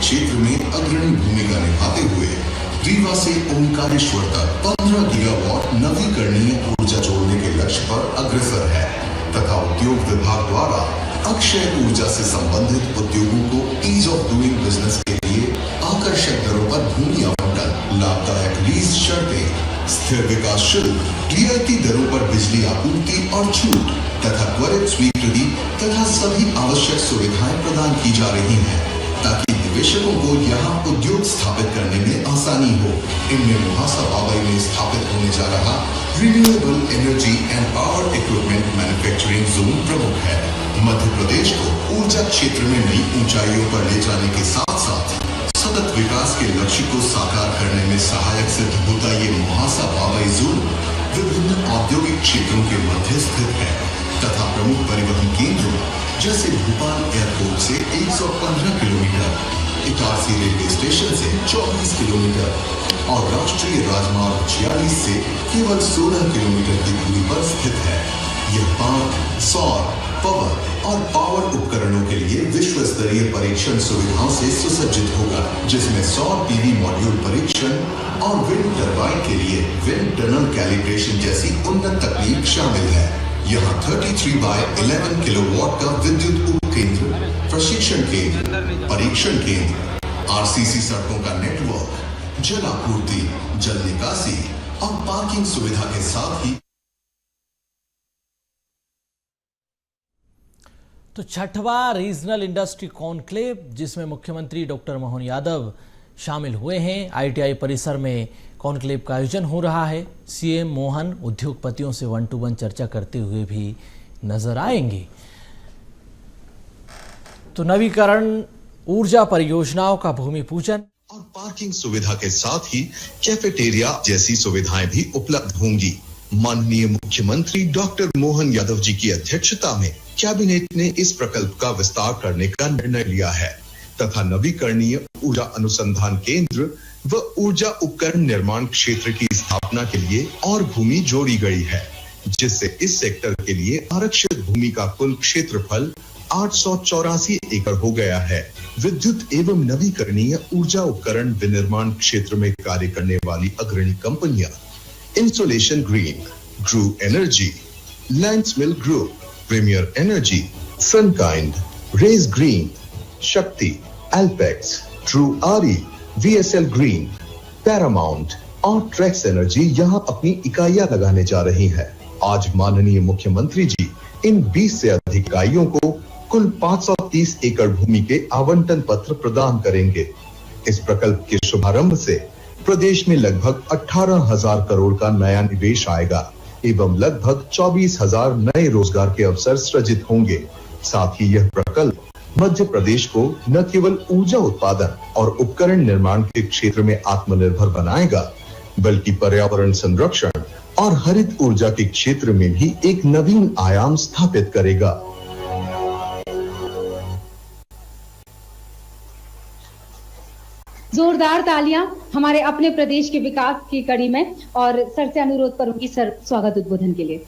क्षेत्र में अग्रणी भूमिका निभाते हुए रीवा से ओंकारेश्वर तक 15 गीगावाट नवीकरणीय ऊर्जा जोड़ने के लक्ष्य पर अग्रसर है तथा उद्योग विभाग द्वारा अक्षय ऊर्जा से संबंधित उद्योगों को ईज ऑफ डूइंग बिजनेस के लिए आकर्षक दरों पर भूमि आवंटन, लाभदायक लीज शर्तें, स्थिर विकास शुल्क, रियायती दरों पर बिजली आपूर्ति और छूट तथा त्वरित स्वीकृति तथा सभी आवश्यक सुविधाएं प्रदान की जा रही हैं ताकि निवेशकों को यहां उद्योग स्थापित करने में आसानी हो। इनमें मुहासा बाबई में स्थापित होने जा रहा renewable energy and power equipment manufacturing zone प्रमुख है। मध्य प्रदेश को ऊर्जा क्षेत्र में नई ऊंचाइयों पर ले जाने के साथ साथ सतत विकास के लक्ष्य को साकार करने में सहायक सिद्ध होता ये मुहासा बाबई जोन विभिन्न औद्योगिक क्षेत्रों के मध्य स्थित है तथा प्रमुख परिवहन केंद्रों जैसे भोपाल एयरपोर्ट से 115 किलोमीटर, इटारसी रेलवे स्टेशन से 24 किलोमीटर और राष्ट्रीय राजमार्ग 46 से केवल 16 किलोमीटर की दूरी पर स्थित है। यह पावर, सौर, पवन और पावर उपकरणों के लिए विश्व स्तरीय परीक्षण सुविधाओं से सुसज्जित होगा, जिसमें सौर पीवी मॉड्यूल परीक्षण और विंड टरबाइन के लिए विंड टनल कैलिब्रेशन जैसी उन्नत तकनीक शामिल है। यहाँ 33/11 किलोवाट का विद्युत उपकेंद्र, प्रशिक्षण केंद्र, परीक्षण केंद्र, आरसीसी सड़कों का नेटवर्क, जल आपूर्ति, जल निकासी और पार्किंग सुविधा के साथ ही तो छठवां रीजनल इंडस्ट्री कॉन्क्लेव जिसमें मुख्यमंत्री डॉक्टर मोहन यादव शामिल हुए हैं। आईटीआई परिसर में कॉन्क्लेव का आयोजन हो रहा है। सीएम मोहन उद्योगपतियों से 1 to 1 चर्चा करते हुए भी नजर आएंगे। तो नवीकरण ऊर्जा परियोजनाओं का भूमि पूजन और पार्किंग सुविधा के साथ ही कैफेटेरिया जैसी सुविधाएं भी उपलब्ध होंगी। माननीय मुख्यमंत्री डॉक्टर मोहन यादव जी की अध्यक्षता में कैबिनेट ने इस प्रकल्प का विस्तार करने का निर्णय लिया है तथा नवीकरणीय ऊर्जा अनुसंधान केंद्र व ऊर्जा उपकरण निर्माण क्षेत्र की स्थापना के लिए और भूमि जोड़ी गई है, जिससे इस सेक्टर के लिए आरक्षित भूमि का कुल क्षेत्रफल 884 एकड़ हो गया है। विद्युत एवं नवीकरणीय ऊर्जा उपकरण विनिर्माण क्षेत्र में कार्य करने वाली अग्रणी कंपनियां इंसोलेशन ग्रीन, ग्रू energy, Landsmill group, premier energy, Sunkind, Rays green, Shakti, Alpex, ट्रू आरी, वीएसएल ग्रीन, पैरामाउंट और ट्रेक्स एनर्जी यहां अपनी इकाइयां लगाने जा रही हैं। आज माननीय मुख्यमंत्री जी इन 20 से अधिक इकाइयों को कुल 530 एकड़ भूमि के आवंटन पत्र प्रदान करेंगे। इस प्रकल्प के शुभारंभ से प्रदेश में लगभग 18,000 करोड़ का नया निवेश आएगा एवं लगभग 24,000 नए रोजगार के अवसर सृजित होंगे। साथ ही यह प्रकल्प मध्य प्रदेश को न केवल ऊर्जा उत्पादन और उपकरण निर्माण के क्षेत्र में आत्मनिर्भर बनाएगा, बल्कि पर्यावरण संरक्षण और हरित ऊर्जा के क्षेत्र में भी एक नवीन आयाम स्थापित करेगा। जोरदार तालियां हमारे अपने प्रदेश के विकास की कड़ी में। और सर से अनुरोध करूंगी सर स्वागत उद्बोधन के लिए।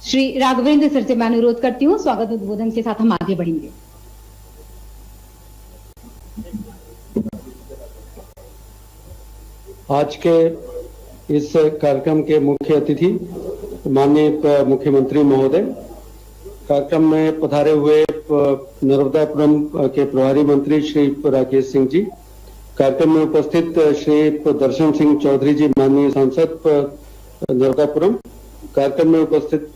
श्री राघवेंद्र सर से मैं अनुरोध करती हूं, स्वागत उद्बोधन के साथ हम आगे बढ़ेंगे। आज के इस कार्यक्रम के मुख्य अतिथि माननीय मुख्यमंत्री महोदय, कार्यक्रम में पधारे हुए नर्मदापुरम के प्रभारी मंत्री श्री राकेश सिंह जी, कार्यक्रम में उपस्थित श्री दर्शन सिंह चौधरी जी माननीय सांसद नर्मदापुरम, कार्यक्रम में उपस्थित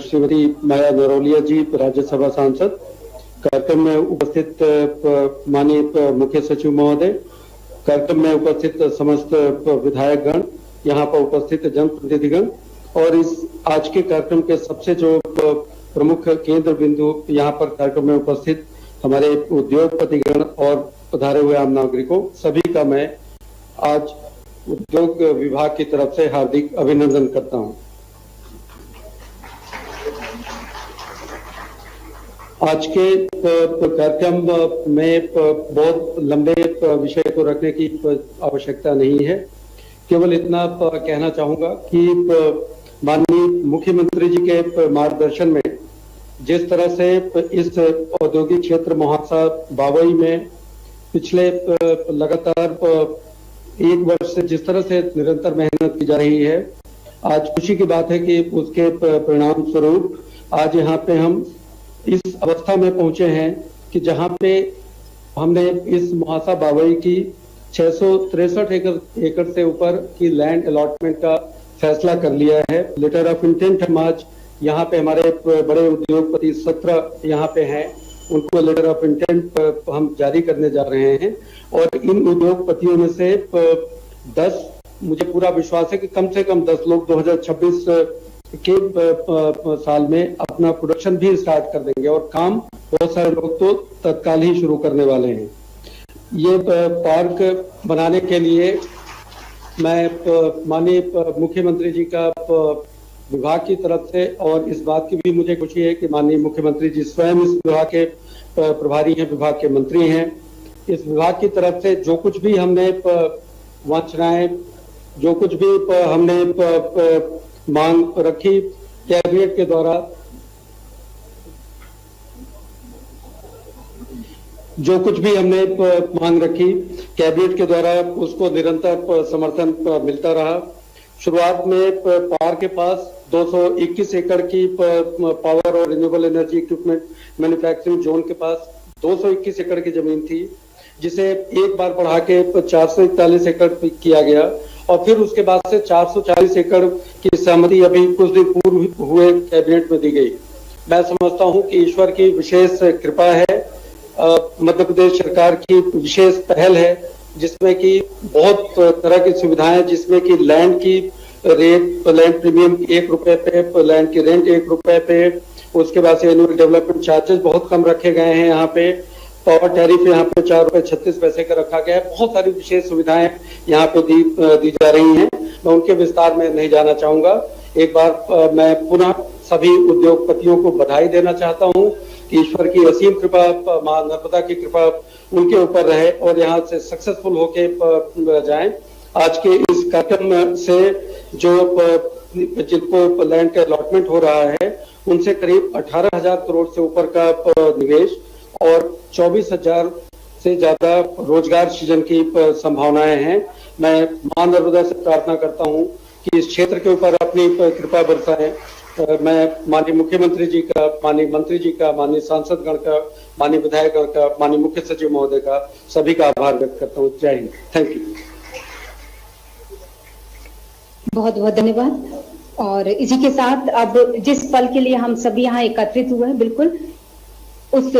श्रीमती माया नरोलिया जी राज्यसभा सांसद, कार्यक्रम में उपस्थित माननीय मुख्य सचिव महोदय, कार्यक्रम में उपस्थित समस्त विधायकगण, यहाँ पर उपस्थित जनप्रतिनिधिगण और इस आज के कार्यक्रम के सबसे जो प्रमुख केंद्र बिंदु यहाँ पर कार्यक्रम में उपस्थित हमारे उद्योगपतिगण और पधारे हुए आम नागरिकों, सभी का मैं आज उद्योग विभाग की तरफ से हार्दिक अभिनंदन करता हूँ। आज के कार्यक्रम में बहुत लंबे विषय को रखने की आवश्यकता नहीं है, केवल इतना कहना चाहूंगा कि माननीय मुख्यमंत्री जी के मार्गदर्शन में जिस तरह से इस औद्योगिक क्षेत्र मोहासा बावई में पिछले लगातार 1 वर्ष से जिस तरह से निरंतर मेहनत की जा रही है, आज खुशी की बात है कि उसके परिणाम स्वरूप आज यहाँ पे हम इस अवस्था में पहुंचे हैं कि जहाँ पे हमने इस मोहासा बावई की 663 एकड़ से ऊपर की लैंड अलॉटमेंट का फैसला कर लिया है। लेटर ऑफ इंटेंट हम आज यहाँ पे हमारे बड़े उद्योगपति 17 यहाँ पे हैं, उनको लेटर ऑफ इंटेंट हम जारी करने जा रहे हैं और इन उद्योगपतियों में से 10, मुझे पूरा विश्वास है कि कम से कम 10 लोग 2026 के साल में अपना प्रोडक्शन भी स्टार्ट कर देंगे और काम बहुत सारे लोग तो तत्काल ही शुरू करने वाले हैं। ये पार्क बनाने के लिए मैं माननीय मुख्यमंत्री जी का विभाग की तरफ से, और इस बात की भी मुझे खुशी है कि माननीय मुख्यमंत्री जी स्वयं इस विभाग के प्रभारी हैं, विभाग के मंत्री हैं। इस विभाग की तरफ से जो कुछ भी हमने वांछनाएं, जो कुछ भी हमने मांग रखी कैबिनेट के द्वारा, जो कुछ भी हमने मांग रखी कैबिनेट के द्वारा उसको निरंतर समर्थन मिलता रहा। शुरुआत में पार्क के पास 221 एकड़ की पावर और renewable energy equipment manufacturing zone के पास 221 एकड़ की जमीन थी, जिसे एक बार बढ़ा के 441 एकड़ किया गया और फिर उसके बाद से 440 एकड़ की सहमति अभी कुछ दिन पूर्व हुए कैबिनेट में दी गई। मैं समझता हूं कि ईश्वर की विशेष कृपा है, मध्य प्रदेश सरकार की विशेष पहल है, जिसमें कि बहुत तरह की सुविधाएं, जिसमें कि लैंड की रेट, लैंड प्रीमियम 1 रुपए पे, लैंड की रेंट 1 रुपए पे, उसके बाद से एनुअल डेवलपमेंट चार्जेस बहुत कम रखे गए हैं। यहाँ पे पावर टैरिफ यहाँ पे 4 रुपए 36 पैसे का रखा गया है। बहुत सारी विशेष सुविधाएं यहाँ पे दी जा रही हैं। मैं उनके विस्तार में नहीं जाना चाहूंगा। एक बार मैं पुनः सभी उद्योगपतियों को बधाई देना चाहता हूँ कि ईश्वर की असीम कृपा, मां नर्मदा की कृपा उनके ऊपर रहे और यहाँ से सक्सेसफुल होके जाएं। आज के इस कार्यक्रम से जो जिनको लैंड का अलॉटमेंट हो रहा है, उनसे करीब 18,000 करोड़ से ऊपर का निवेश और 24,000 से ज्यादा रोजगार सृजन की संभावनाएं हैं। मैं मां नर्मदा से प्रार्थना करता हूं कि इस क्षेत्र के ऊपर अपनी कृपा बरसाएं। मैं माननीय मुख्यमंत्री जी का, माननीय मंत्री जी का, माननीय सांसद गण का, माननीय विधायक गण का, माननीय मुख्य सचिव महोदय का, सभी का आभार व्यक्त करता हूँ। जय हिंद। Thank you. बहुत बहुत धन्यवाद। और इसी के साथ अब जिस पल के लिए हम सभी यहाँ एकत्रित हुए हैं, बिल्कुल उस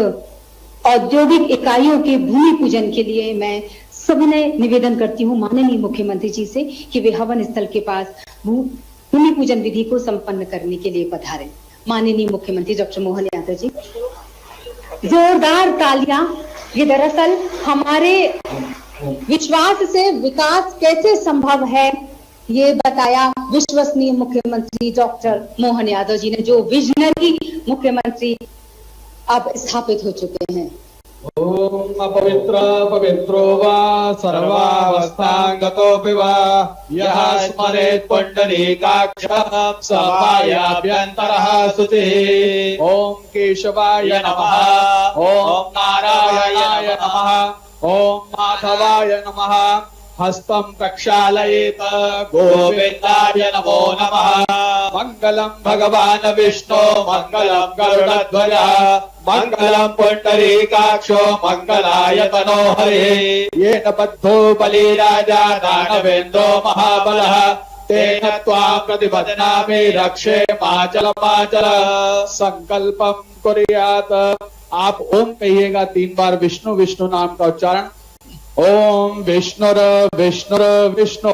औद्योगिक इकाइयों के भूमि पूजन के लिए मैं सबने निवेदन करती हूँ माननीय मुख्यमंत्री जी से कि वे हवन स्थल के पास भूमि पूजन विधि को संपन्न करने के लिए पधारें। माननीय मुख्यमंत्री डॉक्टर मोहन यादव जी, जोरदार तालियां। ये दरअसल हमारे विश्वास से विकास कैसे संभव है, ये बताया विश्वसनीय मुख्यमंत्री डॉक्टर मोहन यादव जी ने, जो विजनरी मुख्यमंत्री अब स्थापित हो चुके हैं। ओम अपवित्र पवित्रो वा सर्वावस्थांगतोऽपि वा यः स्मरेत् पुण्डरीकाक्षं स पायाभ्यन्तरः शुचिः। ओम केशवाय नमः, ओम नारायणाय नमः, ओम माधवाय नमः। हस्तं प्रक्षालयेत गोविन्दाय नमो नमः। मंगलम भगवान विष्णु, मंगलम गरुडध्वज, मंगलम पुंडरीकाक्षो, मंगलाय तनो हरे। येन बद्धो बलिराजा दानवेन्द्रो महाबलः, तेन त्वां प्रतिपदनामि रक्षे माचल माचल। संकल्पम कुर्यात्। आप ओम कहिएगा 3 बार विष्णु विष्णु नाम का उच्चारण। ओम विष्णुर विष्णुर विष्णु।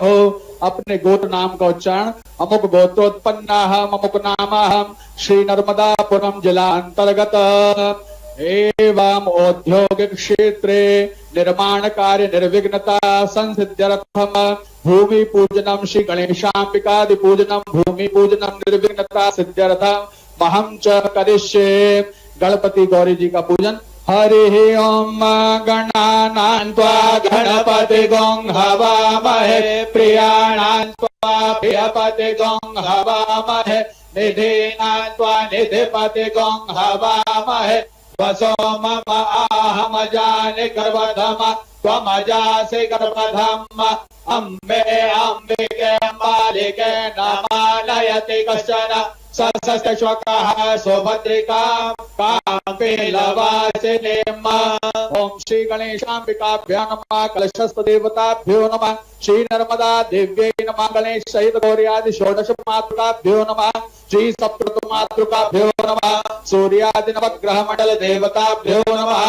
अपने गोत्र नाम का उच्चारण। अमुक गोत्रोत्पन्नाहम, अमुक नामाहम, श्री नर्मदापुरम जिला अंतर्गत। एवं औद्योगिक क्षेत्रे निर्माण कार्य निर्विघ्नता संसिद्ध्यर्थम भूमि पूजनम श्री गणेशांबिकादि पूजनम भूमि पूजनम निर्विघ्नता सिद्ध्यर्थम महं च करिष्ये। गणपति गौरी जी का पूजन। हरि ओम गणानां त्वा गणपतिगं हवामहे, प्रियाणां त्वा प्रियपतिगं हवामहे, निधीनात्वा निधिपतिगं हवामहे वसो मम आहमजानि गर्भधम त्वमजासि गर्भधम अम्बे अम्बिके अम्बालिके नमानयति कश्चन सशश्वकः सुभद्रिकां काम्पीलवासिनीम् ओम श्री गणेशाम्बिकाभ्यो नमः कलशस्पदेवताभ्यो नमः श्री नर्मदा देव्यै नमः गणेश सहित गौर्यादि षोडश मातृकाभ्यो नमः श्री सप्तऋतु मातृकाभ्यो नमः सूर्यादि नवग्रह मंडल देवताभ्यो नमः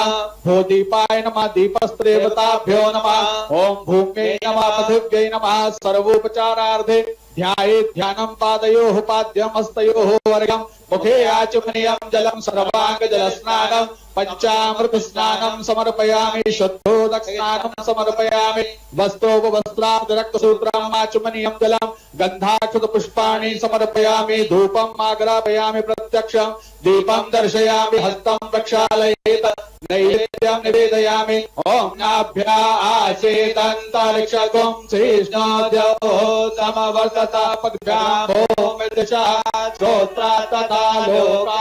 भूदीपाय नमः दीपस्त्र देवताभ्यो नमः ओम भूम्यै नमः पृथिव्यै नमः सर्वोपचारार्थे ध्यायेत् ध्यानं पादयोः पाद्यं हस्तयोः वर्गं मुखे आचमनीयं जलं सर्वांग जल स्नानं पंचामृत स्नानं समर्पयामि शुद्धोदक स्नानं समर्पयामि वस्त्रोपवस्त्रात् रक्तसूत्रम् आचमनीयं जलं गन्धाक्षत पुष्पाणि समर्पयामि धूपम् आग्रापयामि प्रत्यक्षं दीपं दर्शयामि हस्तं प्रक्षालयेत् नैवेद्यं निवेदयामि ओम नाभ्या आसेदन्तरिक्षगुं श्रीष्णोद्यो समवर्तता पद्भ्याम् ओम दिशः श्रोत्रा तथा लोका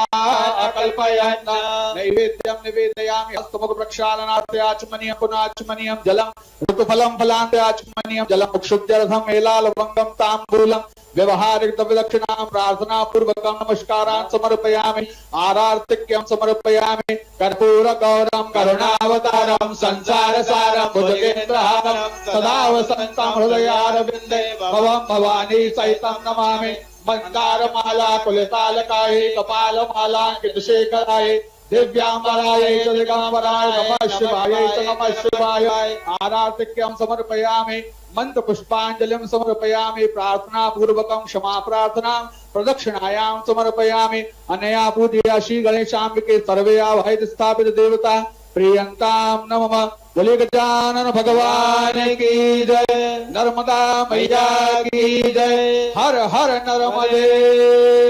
अकल्पयन् नैवेद्यं निवेदयामि हस्तमुख प्रक्षालनार्थे आचमनीयं पुनाचमनीयं जलं ऋतुफलं फलान्ते आचमनीयं जलं मुक्षुद्यर्थं एलालवङ्गं ताम्बूलं व्यवहारिक दक्षिणां प्रार्थना पूर्वकं नमस्कारान् समर्पयामि आरार्तिक्यं समर्पयामि कर्पूर गौरं करुणावतारं संसार सारं भुजगेन्द्रहारं सदा वसन्तं हृदयारविन्दे भवं भवानी सहितं नमामि मंदारमाला कुलितालकाय कपालमालांकितशेखराय दिव्यांबराय च दिगंबराय नमः शिवाय आरार्तिक्यं समर्पयामि मंत्र पुष्पांजलिं समर्पयामि प्रार्थना पूर्वकं क्षमा प्रार्थना प्रदक्षिणायां समर्पयामि अनया पूजया श्री गणेशाम्बिके सर्वे आवाहित स्थापित देवता प्रियंतां नमः बोले गजानन भगवान की जय नर्मदा मैया की जय हर हर नर्मदे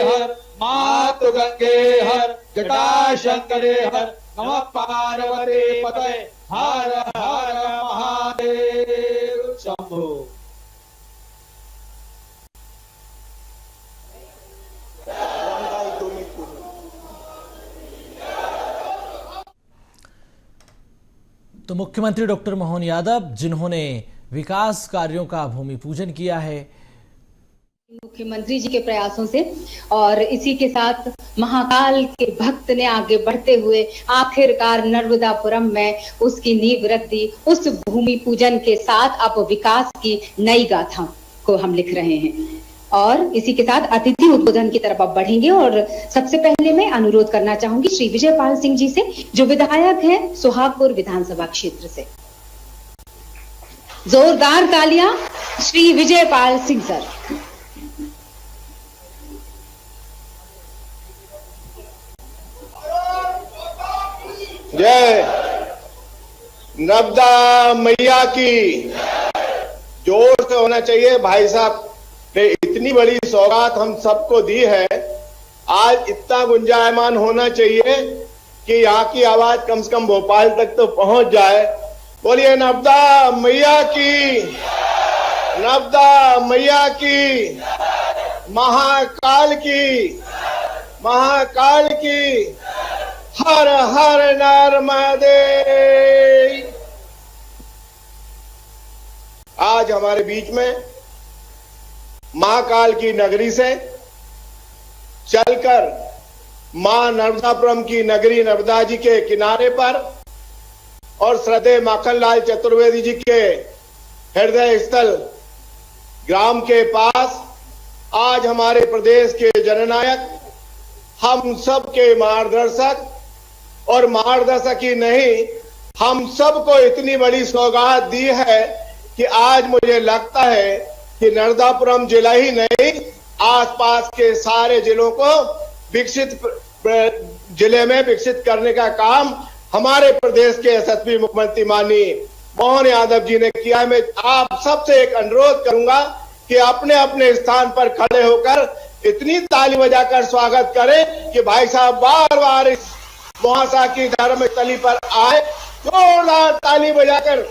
हर मातु गंगे हर जटा शंकरे हर नमः पार्वती पतये हर हर महादेव शंभो। तो मुख्यमंत्री डॉक्टर मोहन यादव जिन्होंने विकास कार्यों का भूमि पूजन किया है मुख्यमंत्री जी के प्रयासों से और इसी के साथ महाकाल के भक्त ने आगे बढ़ते हुए आखिरकार नर्मदापुरम में उसकी नींव रख दी। उस भूमि पूजन के साथ अब विकास की नई गाथा को हम लिख रहे हैं और इसी के साथ अतिथि उद्बोधन की तरफ अब बढ़ेंगे और सबसे पहले मैं अनुरोध करना चाहूंगी श्री विजयपाल सिंह जी से जो विधायक हैं सुहागपुर विधानसभा क्षेत्र से। जोरदार तालियां श्री विजयपाल सिंह सर। जय नर्मदा मैया की जोर से होना चाहिए। भाई साहब ने इतनी बड़ी सौगात हम सबको दी है, आज इतना गुंजायमान होना चाहिए कि यहाँ की आवाज कम से कम भोपाल तक तो पहुंच जाए। बोलिए नर्मदा मैया की, नर्मदा मैया की, महाकाल की, महाकाल की, हर हर नर्मदे। आज हमारे बीच में महाकाल की नगरी से चलकर मां नर्मदापुरम की नगरी नर्मदा जी के किनारे पर और श्रद्धेय माखनलाल चतुर्वेदी जी के हृदय स्थल ग्राम के पास आज हमारे प्रदेश के जननायक, हम सब के मार्गदर्शक और मार्गदर्शक ही नहीं, हम सबको इतनी बड़ी सौगात दी है कि आज मुझे लगता है कि नर्मदापुरम जिला ही नहीं, आसपास के सारे जिलों को विकसित जिले में विकसित करने का काम हमारे प्रदेश के यशस्वी मुख्यमंत्री माननीय मोहन यादव जी ने किया है। मैं आप सबसे एक अनुरोध करूंगा कि अपने अपने स्थान पर खड़े होकर इतनी ताली बजाकर स्वागत करें कि भाई साहब बार बार इस महासा की धर्म स्थली पर आए, जोरदार ताली बजाकर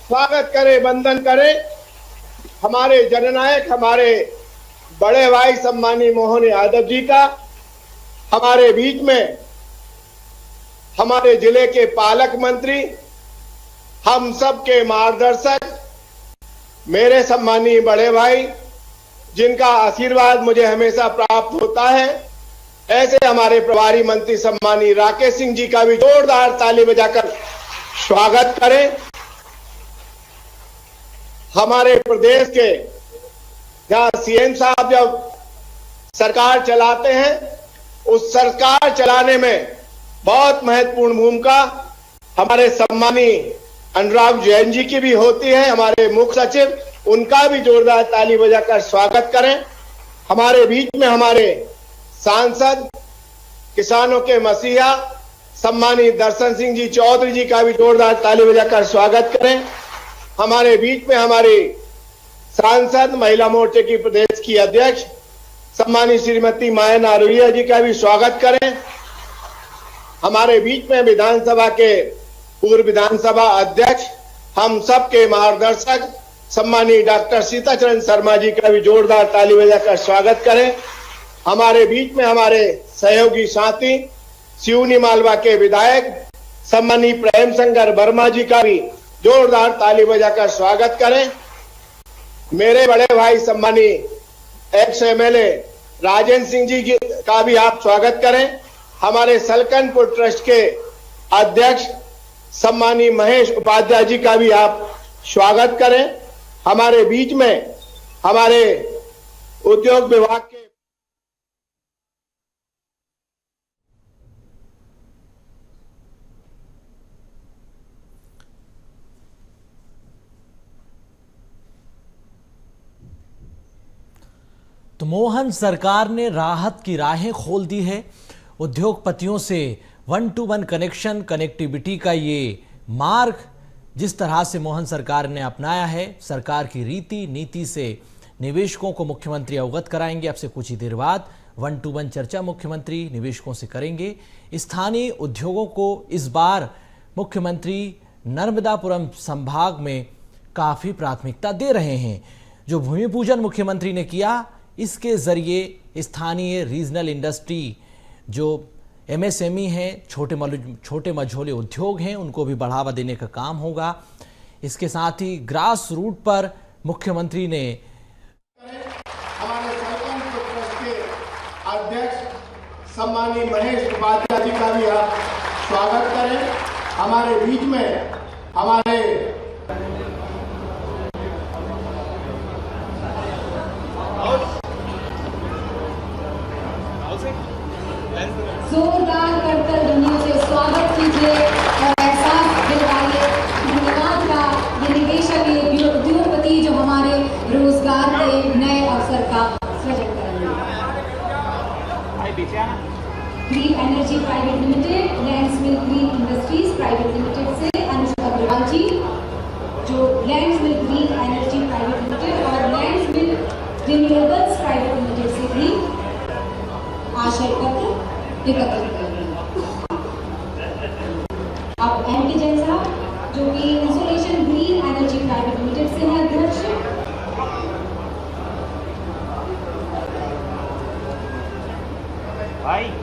स्वागत करें, वंदन करें। हमारे जननायक, हमारे बड़े भाई सम्मानीय मोहन यादव जी का हमारे बीच में हमारे जिले के पालक मंत्री, हम सब के मार्गदर्शक, मेरे सम्मानीय बड़े भाई जिनका आशीर्वाद मुझे हमेशा प्राप्त होता है, ऐसे हमारे प्रभारी मंत्री सम्मानीय राकेश सिंह जी का भी जोरदार ताली बजाकर स्वागत करें। हमारे प्रदेश के जहां सीएम साहब जब सरकार चलाते हैं, उस सरकार चलाने में बहुत महत्वपूर्ण भूमिका हमारे सम्मानीय अनुराग जैन जी की भी होती है। हमारे मुख्य सचिव, उनका भी जोरदार ताली बजाकर स्वागत करें। हमारे बीच में हमारे सांसद, किसानों के मसीहा सम्मानीय दर्शन सिंह जी चौधरी जी का भी जोरदार ताली बजाकर स्वागत करें। हमारे बीच में हमारी सांसद, महिला मोर्चे की प्रदेश की अध्यक्ष सम्मानीय श्रीमती माया नारुलिया जी का भी स्वागत करें। हमारे बीच में विधानसभा के पूर्व विधानसभा अध्यक्ष, हम सब के मार्गदर्शक सम्मानीय डॉक्टर सीताचरण शर्मा जी का भी जोरदार ताली बजाकर स्वागत करें। हमारे बीच में हमारे सहयोगी साथी सिवनी मालवा के विधायक सम्मानीय प्रेम शंकर वर्मा जी का भी जोरदार ताली बजाकर स्वागत करें। मेरे बड़े भाई सम्मानीय एक्स एमएलए राजेंद्र सिंह जी का भी आप स्वागत करें। हमारे सलकनपुर ट्रस्ट के अध्यक्ष सम्मानीय महेश उपाध्याय जी का भी आप स्वागत करें। हमारे बीच में हमारे उद्योग विभाग के तो मोहन सरकार ने राहत की राहें खोल दी है। उद्योगपतियों से 1-to-1 कनेक्टिविटी का ये मार्ग जिस तरह से मोहन सरकार ने अपनाया है, सरकार की रीति नीति से निवेशकों को मुख्यमंत्री अवगत कराएंगे। अब से कुछ ही देर बाद 1-to-1 चर्चा मुख्यमंत्री निवेशकों से करेंगे। स्थानीय उद्योगों को इस बार मुख्यमंत्री नर्मदापुरम संभाग में काफ़ी प्राथमिकता दे रहे हैं। जो भूमि पूजन मुख्यमंत्री ने किया, इसके जरिए स्थानीय रीजनल इंडस्ट्री जो एमएसएमई हैं, छोटे मझोले उद्योग हैं, उनको भी बढ़ावा देने का काम होगा। इसके साथ ही ग्रास रूट पर मुख्यमंत्री ने हमारे सलकनपुर ट्रस्ट के अध्यक्ष सम्मानीय महेश उपाध्याय जी का भी आप स्वागत करें। हमारे बीच में हमारे जोरदार करतल ध्वनियों से स्वागत कीजिए और एहसास दिलवाइए धन्यवाद का ये निवेशक, ये उद्योगपति जो हमारे रोजगार के नए अवसर का सृजन करेंगे। Green energy private limited, Landsmill green industries private limited से अनुष्का अग्रवाल जी, जो Landsmill green energy private limited और लैंड्समिल रिन्यूएबल्स प्राइवेट लिमिटेड से भी आशय पत्र एकत्रित करेंगे। अब एमपी जैन साहब जो कि insulation green energy private limited से हैं अध्यक्ष,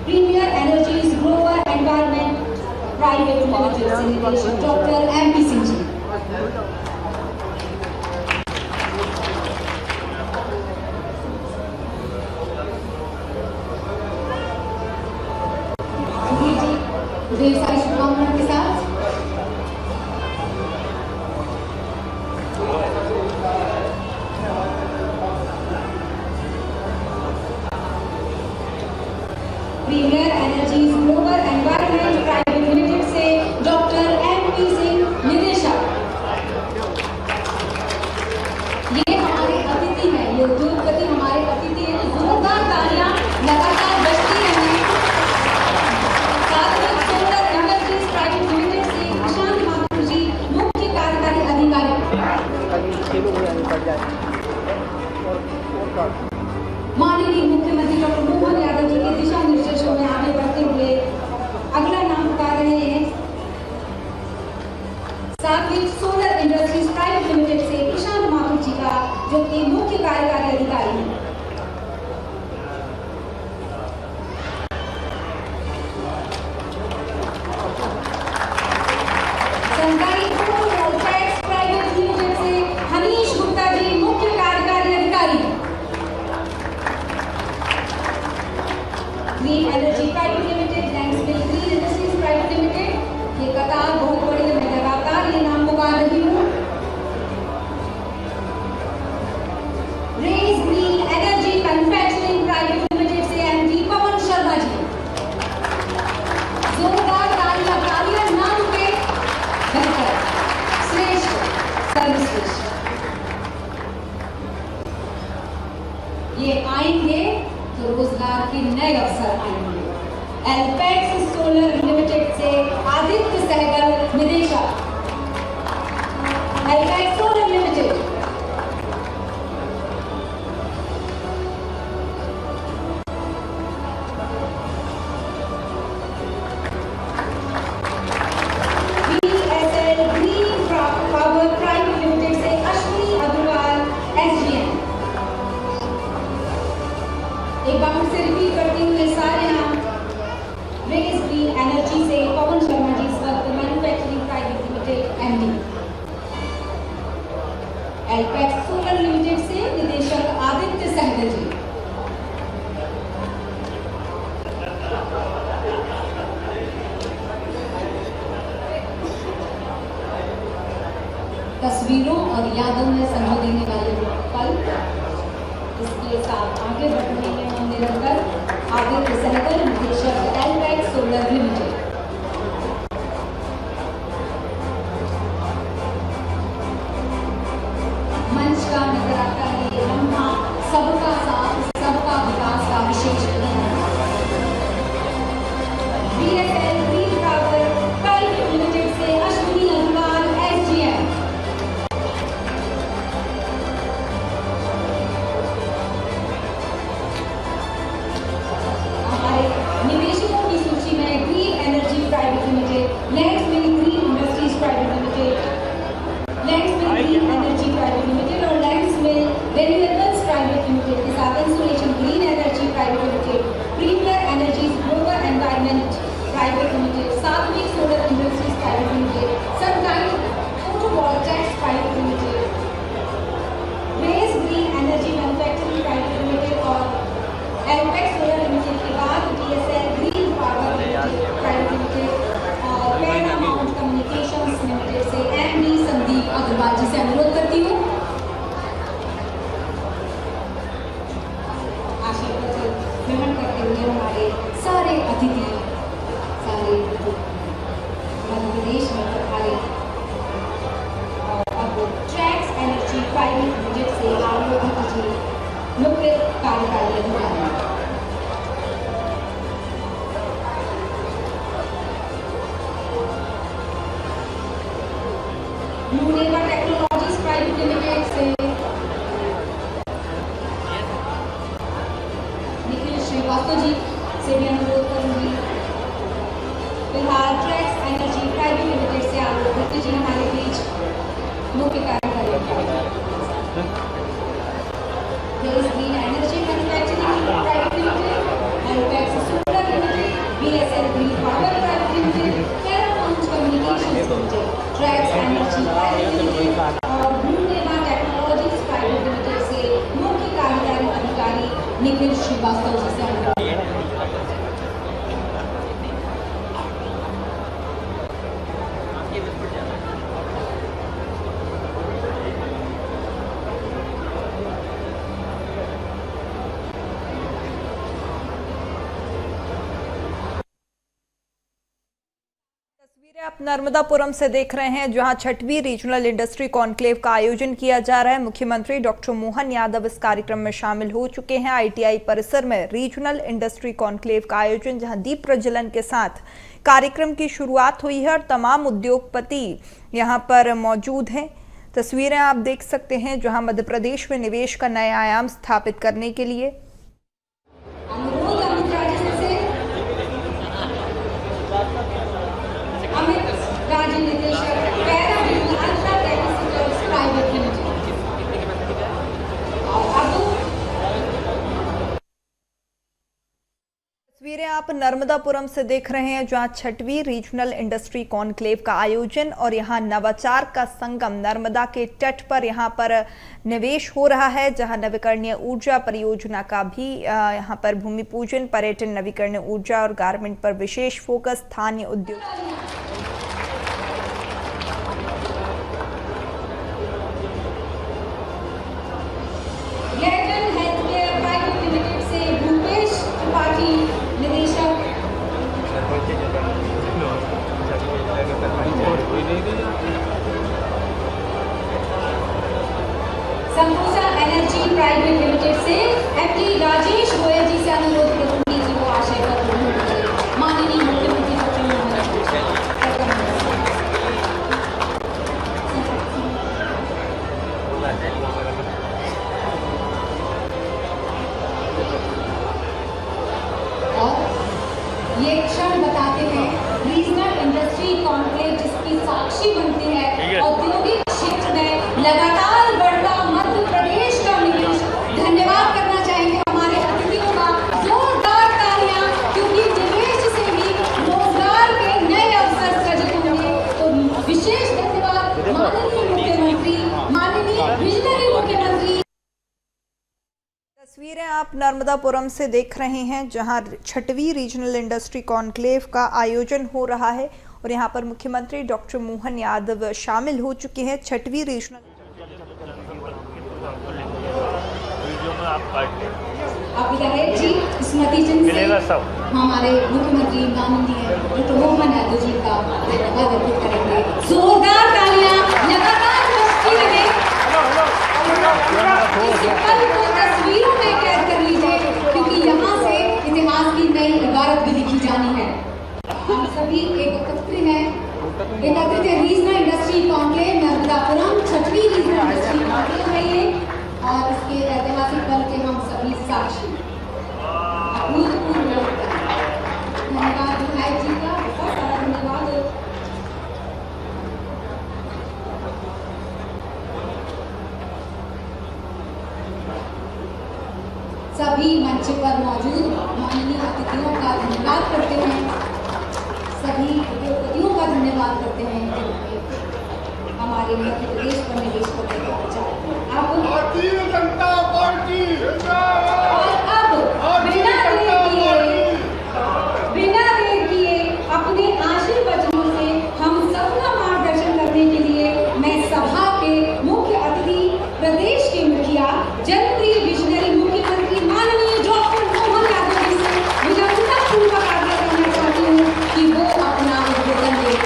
premier energies global environment private limited से निदेशक डॉक्टर एमपी सिंह जी, ढेर सारी शुभकामनाओं के साथ premier energies global environment private limited से डॉक्टर एमपी सिंह निदेशक। ये हमारे अतिथि हैं, ये उद्योगपति हमारे अतिथि हैं। जोरदार तालियां लगातार बजती रहें। साथ में सोलर एनर्जीज प्राइवेट लिमिटेड से प्रशांत माथुर जी, मुख्य कार्यकारी अधिकारी। माननीय मुख्यमंत्री डॉक्टर मोहन यादव जी के दिशा निर्देशों में आगे बढ़ते हुए अगला नाम पुकार रहे हैं। साथ ही सोलर इंडस्ट्रीज प्राइवेट लिमिटेड से प्रशांत माथुर जी का, जो कि मुख्य कार्यकारी अधिकारी हैं। तस्वीरों और यादों में संजो देने वाले पल। इसके साथ आगे बढ़ रहे हैं हम निरंतर। आगे सहकर निदेशक एलपैक्स सोलर लिमिटेड। मंच का नजर आता है ये लम्हा सबका साथ सबका विकास का विशेष BSL green power private limited से अश्विनी अग्रवाल SGM। हमारे निवेशकों की सूची में green energy private limited, Landsmill green industries private limited, Landsmill green energy private limited और लैंड्समिल रिन्यूएबल्स प्राइवेट लिमिटेड के साथ insulation green energy private limited, premier energies global environment private limited, Satvik solar industries private limited, sunlight photovoltaics private limited, Rays green energy manufacturing private limited और Alpex solar limited के बाद DSL green power limited private limited और Paramount communications limited से MD Sandeep Agarwal जी से अनुरोध करती हूँ आशीर्वाद ग्रहण करते हुए हमारे सारे अतिथि सारे मध्य प्रदेश में पधारे। और अब ट्रैक्स एनर्जी प्राइवेट लिमिटेड से आगे जी मुख्य कार्यकारी अधिकारी। यूनेवा टेक्नोलॉजीज प्राइवेट लिमिटेड से निखिल श्रीवास्तव जी से भी अनुरोध करूंगी। फिलहाल ट्रैक्स एनर्जी प्राइवेट लिमिटेड से आलोक भट्ट जी हमारे बीच मुख्य कार्यकारी अधिकारी। Green energy manufacturing private limited, Alpex solar limited, BSL green power private limited, Paramount communications limited, Trex energy private limited और यूनेवा टेक्नोलॉजीज प्राइवेट लिमिटेड से मुख्य कार्यकारी अधिकारी निखिल श्रीवास्तव जी से अनुरोध। आप नर्मदापुरम से देख रहे हैं जहां छठवीं रीजनल इंडस्ट्री कॉन्क्लेव का आयोजन किया जा रहा है। मुख्यमंत्री डॉक्टर मोहन यादव इस कार्यक्रम में शामिल हो चुके हैं। ITI परिसर में रीजनल इंडस्ट्री कॉन्क्लेव का आयोजन जहां दीप प्रज्वलन के साथ कार्यक्रम की शुरुआत हुई है और तमाम उद्योगपति यहां पर मौजूद हैं। तस्वीरें आप देख सकते हैं जहां मध्य प्रदेश में निवेश का नया आयाम स्थापित करने के लिए तस्वीरें आप नर्मदापुरम से देख रहे हैं जहां छठवीं रीजनल इंडस्ट्री कॉन्क्लेव का आयोजन और यहां नवाचार का संगम नर्मदा के तट पर यहां पर निवेश हो रहा है, जहां नवीकरणीय ऊर्जा परियोजना का भी यहां पर भूमि पूजन, पर्यटन, नवीकरणीय ऊर्जा और गारमेंट पर विशेष फोकस, स्थानीय उद्योग। संपूसा एनर्जी प्राइवेट लिमिटेड से MD राजेश गोयल जी से अनुरोध करूंगी कि वो आशय का ग्रहण करें। माननीय मुख्यमंत्री डॉक्टर मोहन और ये क्षण बताते हैं रीजनल इंडस्ट्री कॉन्क्लेव जिसकी साक्षी बनती है औद्योगिक क्षेत्र में लगातार बढ़ता मध्य प्रदेश का निवेश। धन्यवाद करना चाहेंगे हमारे अतिथियों का, जोरदार तालियां, क्योंकि निवेश से ही रोजगार के नए अवसर सृजित होंगे। तो विशेष धन्यवाद माननीय मुख्यमंत्री, माननीय विजनरी मुख्यमंत्री। तस्वीरें आप नर्मदापुरम से देख रहे हैं जहां छठवीं रीजनल इंडस्ट्री कॉन्क्लेव का आयोजन हो रहा है और यहाँ पर मुख्यमंत्री डॉक्टर मोहन यादव शामिल हो चुके हैं। 6वीं रीजनल आप विधायक जी स्मृति चिन्ह से हमारे मुख्यमंत्री माननीय डॉक्टर मोहन यादव जी का धन्यवाद अर्पित करेंगे। जोरदार तालियां लगातार बजती रहे। इस पल को तस्वीरों में कैद कर लीजिए, क्योंकि यहाँ से इतिहास की नई इबारत भी लिखी जानी है। हम सभी एकत्रित हैं रीजनल इंडस्ट्री कॉन्क्लेव नर्मदापुरम 6वीं रीजनल इंडस्ट्री कॉन्क्लेव है ये, और इसके ऐतिहासिक पल के हम सभी साक्षी। धन्यवाद विधायक जी का, बहुत सारा धन्यवाद। सभी मंच पर मौजूद माननीय अतिथियों का धन्यवाद करते हैं, सभी उद्योगपतियों का धन्यवाद करते हैं जिन्होंने हमारे मध्य प्रदेश पर निवेश करने का विचार। अब भारतीय जनता पार्टी बिना देर किए अपने आशीर्वचनों से हम सबका मार्गदर्शन करने के लिए मैं सभा के मुख्य अतिथि प्रदेश के मुखिया जनप्रिय विजनरी मुख्यमंत्री माननीय डॉक्टर मोहन यादव जी से विनम्रतापूर्वक आग्रह करना चाहती हूँ कि वो अपना उद्बोधन दें।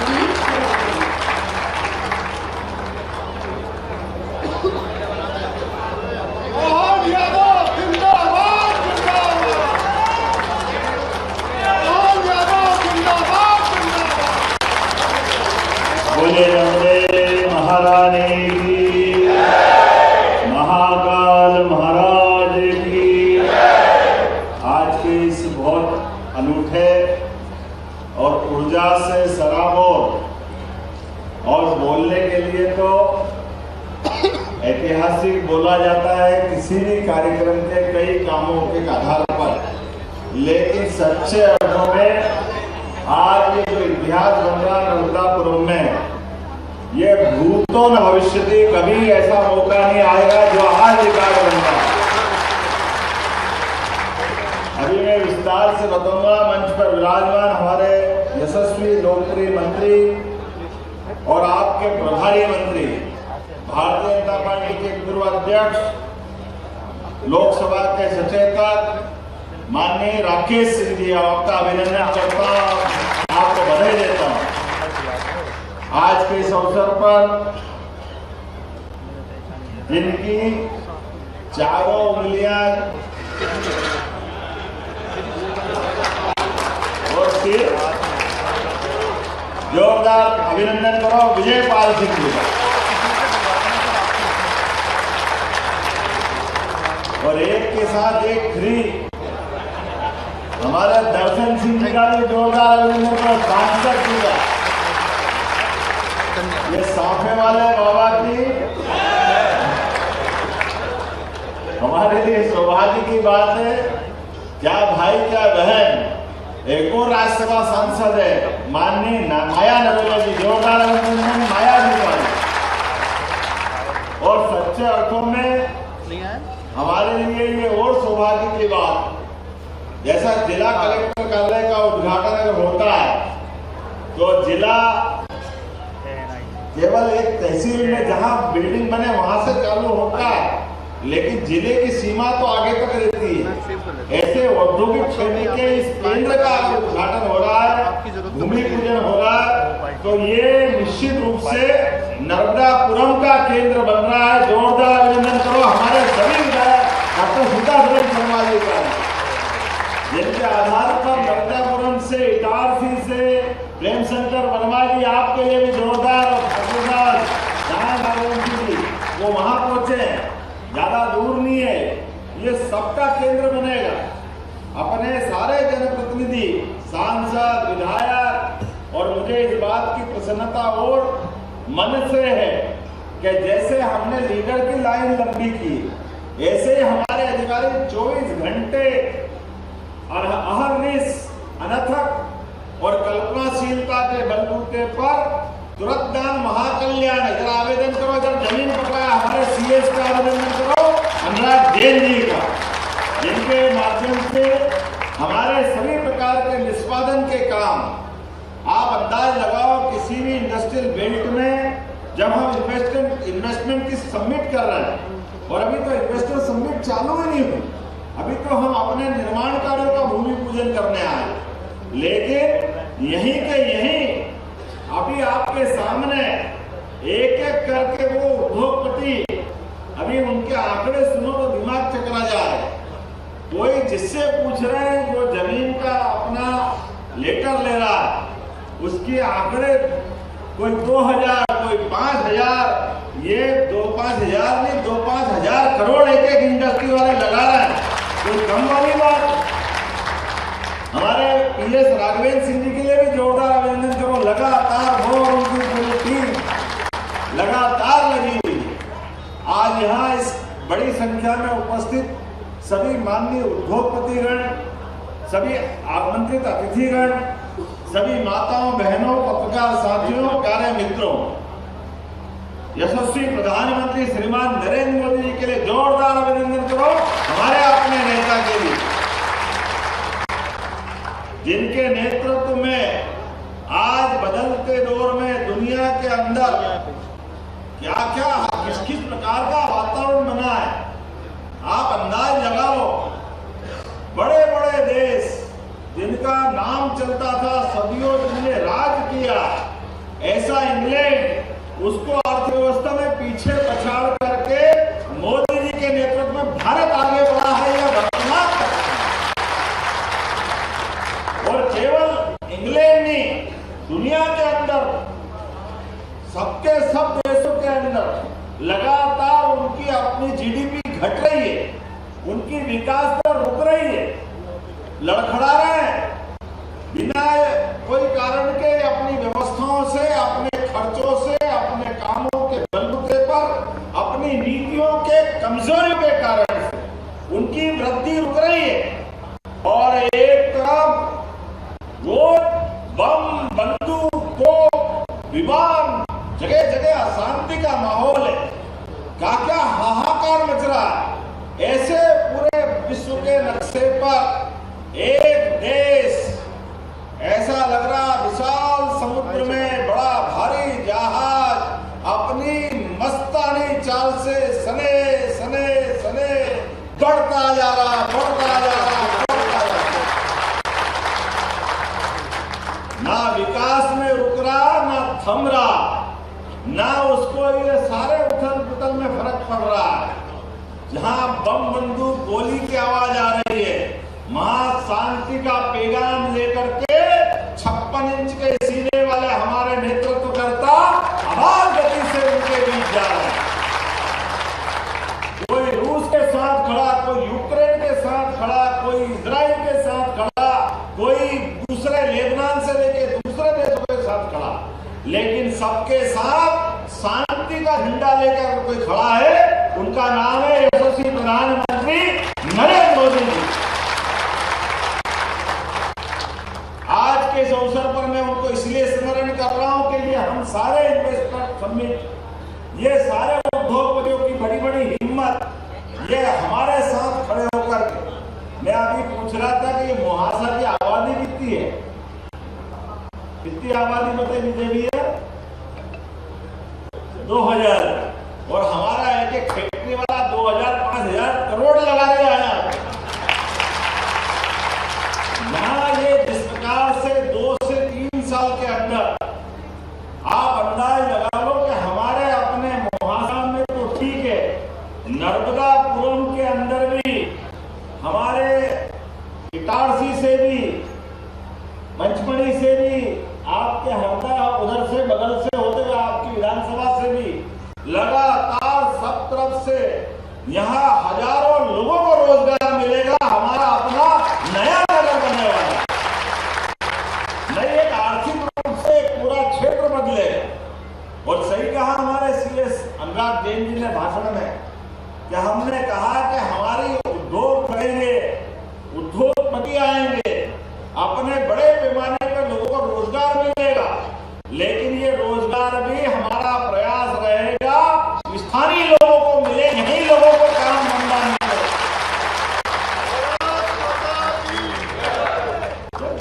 बोले अम्बे महारानी की, महाकाल महाराज की। आज के इस बहुत अनूठे और ऊर्जा से सराबोर और बोलने के लिए तो ऐतिहासिक बोला जाता है किसी भी कार्यक्रम के कई कामों के आधार पर, लेकिन सच्चे अर्थों में आज ये जो इतिहास बन रहा नर्मदापुरम में, ये भूतों न भविष्यति कभी ऐसा मौका नहीं आएगा जो आज रिकॉर्ड बन रहा है। अभी मैं विस्तार से बताऊंगा। मंच पर विराजमान हमारे यशस्वी लोकप्रिय मंत्री और आपके प्रभारी मंत्री, भारतीय जनता पार्टी के पूर्व अध्यक्ष, लोकसभा के सचेतक माननीय राकेश सिंह जी, आपका अभिनंदन करता हूं, आपको बधाई देता हूं। आज के इस अवसर पर जिनकी चारों उंगलियां और सिर, जोरदार अभिनंदन करो विजय पाल सिंह जी का। और एक के साथ एक फ्री हमारे दर्शन सिंह जी का भी जोरदार अभिनंदन करो, सांसद जी का। ये साफे वाले बाबा की हमारे लिए सौभाग्य की बात है। क्या भाई क्या बहन, एक और राज्यसभा सांसद है माननीय माया नरोला जी, जोरदार अभिनंदन माया जी का। और सच्चे अर्थों में हमारे लिए ये और सौभाग्य की बात, जैसा जिला कलेक्टर कार्यालय का उद्घाटन अगर होता है तो जिला केवल एक तहसील में जहां बिल्डिंग बने वहां से चालू होता है, लेकिन जिले की सीमा तो आगे तक रहती है। ऐसे औद्योगिक क्षेत्र के इस केंद्र का उद्घाटन हो रहा है, भूमि पूजन हो रहा है, तो ये निश्चित रूप से नर्मदापुरम का केंद्र बन रहा है। जोरदार अभिनंदन करो हमारे सभी विधायक डॉक्टर सीतारमण शर्मा जी का, जिनके आधार पर नर्मदापुरम से, इटारसी से प्रेम शंकर वर्मा जी, आपके लिए भी जोरदार वो वहां पहुंचे, ज्यादा दूर नहीं है, ये सबका केंद्र बनेगा। अपने सारे जनप्रतिनिधि, सांसद, विधायक, और मुझे इस बात की प्रसन्नता और मन से है कि जैसे हमने लीडर की लाइन लंबी की, ऐसे ही हमारे अधिकारी 24 घंटे और अहर्निश अनथक और कल्पनाशीलता के बलबूते पर तुरंत दान महाकल्याण, इधर आवेदन करो, इधर जमीन पकड़ा हमारे सीएस का आवेदन करो, अनुराग जैन जी का, जिनके माध्यम से हमारे सभी प्रकार के निष्पादन के काम आप अंदाज लगाओ किसी भी इंडस्ट्रियल बेल्ट में जब हम इन्वेस्टमेंट की सबमिट कर रहे हैं, और अभी तो इन्वेस्टर सबमिट चालू ही नहीं हुई, अभी तो हम अपने निर्माण कार्यों का भूमि पूजन करने आए, लेकिन यहीं के यहीं अभी आपके सामने एक एक करके वो उद्योगपति, अभी उनके आंकड़े सुनो तो दिमाग चकरा जा रहा है। कोई जिससे पूछ रहे हैं जो जमीन का अपना लेटर ले रहा है, उसके आंकड़े कोई 2000, कोई 5000, ये 2-5 नहीं 2-5 करोड़ एक एक इंडस्ट्री वाले लगा रहे हैं। कोई कम वाली बात। हमारे PS राघवेंद्र सिंह जी के लिए भी जोरदार अभिनंदन करो, लगातार वो और उनकी पूरी टीम लगातार लगी हुई है। आज यहाँ इस बड़ी संख्या में उपस्थित सभी माननीय उद्योगपतिगण, सभी आमंत्रित अतिथिगण, सभी माताओं बहनों, पत्रकार साथियों, प्यारे मित्रों, यशस्वी प्रधानमंत्री श्रीमान नरेंद्र मोदी जी के लिए जोरदार अभिनंदन करो, हमारे अपने नेता के लिए, जिनके नेतृत्व में आज बदलते दौर में दुनिया के अंदर क्या क्या किस किस प्रकार का वातावरण बना है। आप अंदाज लगा लो, बड़े बड़े देश जिनका नाम चलता था, सदियों जिनने राज किया, ऐसा इंग्लैंड, उसको अर्थव्यवस्था में पीछे पछाड़ करके मोदी जी के नेतृत्व में भारत आगे बढ़ा है या वर्तमान। और केवल इंग्लैंड नहीं, दुनिया के अंदर सबके सब देशों के अंदर लगातार उनकी अपनी GDP घट रही है, उनकी विकास दर रुक रही है, लड़खड़ा रहे हैं बिना कोई कारण के, अपनी व्यवस्थाओं से, अपने खर्चों से, अपने कामों के बलबूते पर, अपनी नीतियों के कमजोरी के कारण से उनकी वृद्धि रुक रही है। और एक तरफ वो बम, बंदूक, तोप, विमान, जगह जगह अशांति का माहौल है, क्या हाहाकार मच रहा है। ऐसे पूरे विश्व के नक्शे पर एक देश ऐसा लग रहा, विशाल समुद्र में बड़ा भारी जहाज अपनी मस्तानी चाल से सने सने सने बढ़ता जा रहा, बढ़ता जा रहा, बढ़ता जा रहा, ना विकास में रुक रहा, ना थम रहा, ना उसको ये सारे उथल पुथल में फर्क पड़ रहा है। जहां बम, बंदूक, गोली की आवाज आ रही है, महाशांति का पैगाम लेकर के 56 इंच के सीने वाले हमारे नेतृत्वकर्ता आवाज गति से उनके बीच जा रहे हैं। कोई रूस के साथ खड़ा, कोई यूक्रेन के साथ खड़ा, कोई इजराइल के साथ खड़ा, कोई दूसरे लेबनान से लेके दूसरे देशों के साथ खड़ा, लेकिन सबके साथ शांति का झंडा लेकर कोई खड़ा है, उनका नाम है यशस्वी प्रधानमंत्री नरेंद्र मोदी जी। आज के इस अवसर पर मैं उनको इसलिए स्मरण कर रहा हूं कि ये हम सारे इन्वेस्टर समिट, ये सारे उद्योगपतियों की बड़ी बड़ी हिम्मत, ये हमारे साथ खड़े होकर, मैं अभी पूछ रहा था कि ये मुहासा की आबादी कितनी है, कितनी आबादी बताइए मुझे भी है, 2000, और हमारा एक एक फैक्ट्री वाला 2000-5000 करोड़ लगा रहा है। यहाँ ये जिस प्रकार से 2 से 3 साल के अंदर आप अंदाज लगा लो कि हमारे अपने मुहासा में तो ठीक है, नर्मदापुरम के अंदर भी, हमारे इटारसी से भी, पंचमढ़ी से भी, आपके हरदा उधर से बगल से होते हुए आपकी विधानसभा से भी लगातार सब तरफ से यहाँ हजारों लोगों को रोजगार मिलेगा। हमारा अपना नया नगर बनने वाला है, नई एक आर्थिक रूप से एक पूरा क्षेत्र बदलेगा। और सही कहा हमारे CS अनुराग जैन जी ने भाषण में कि हमने कहा कि हमारी उद्योग बढ़ेंगे, उद्योगपति आएंगे, अपने बड़े पैमाने पर लोगों को रोजगार मिलेगा, लेकिन ये रोजगार भी हमारा प्रयास रहेगा स्थानीय लोगों को मिले, यही लोगों को काम धंधा मिले।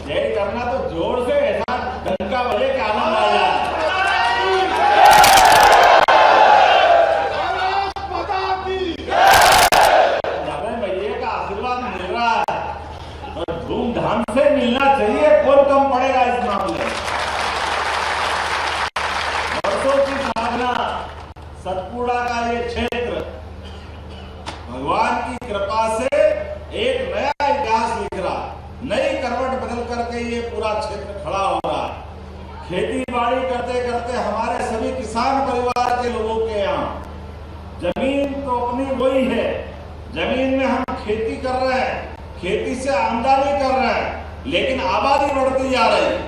जय करना तो जोर से, ऐसा डंका सतपुड़ा का ये क्षेत्र भगवान की कृपा से एक नया इतिहास लिख रहा, नई करवट बदल करके ये पूरा क्षेत्र खड़ा हो रहा है। खेती बाड़ी करते करते हमारे सभी किसान परिवार के लोगों के यहाँ जमीन तो अपनी वही है, जमीन में हम खेती कर रहे हैं, खेती से आमदनी कर रहे हैं, लेकिन आबादी बढ़ती जा रही है,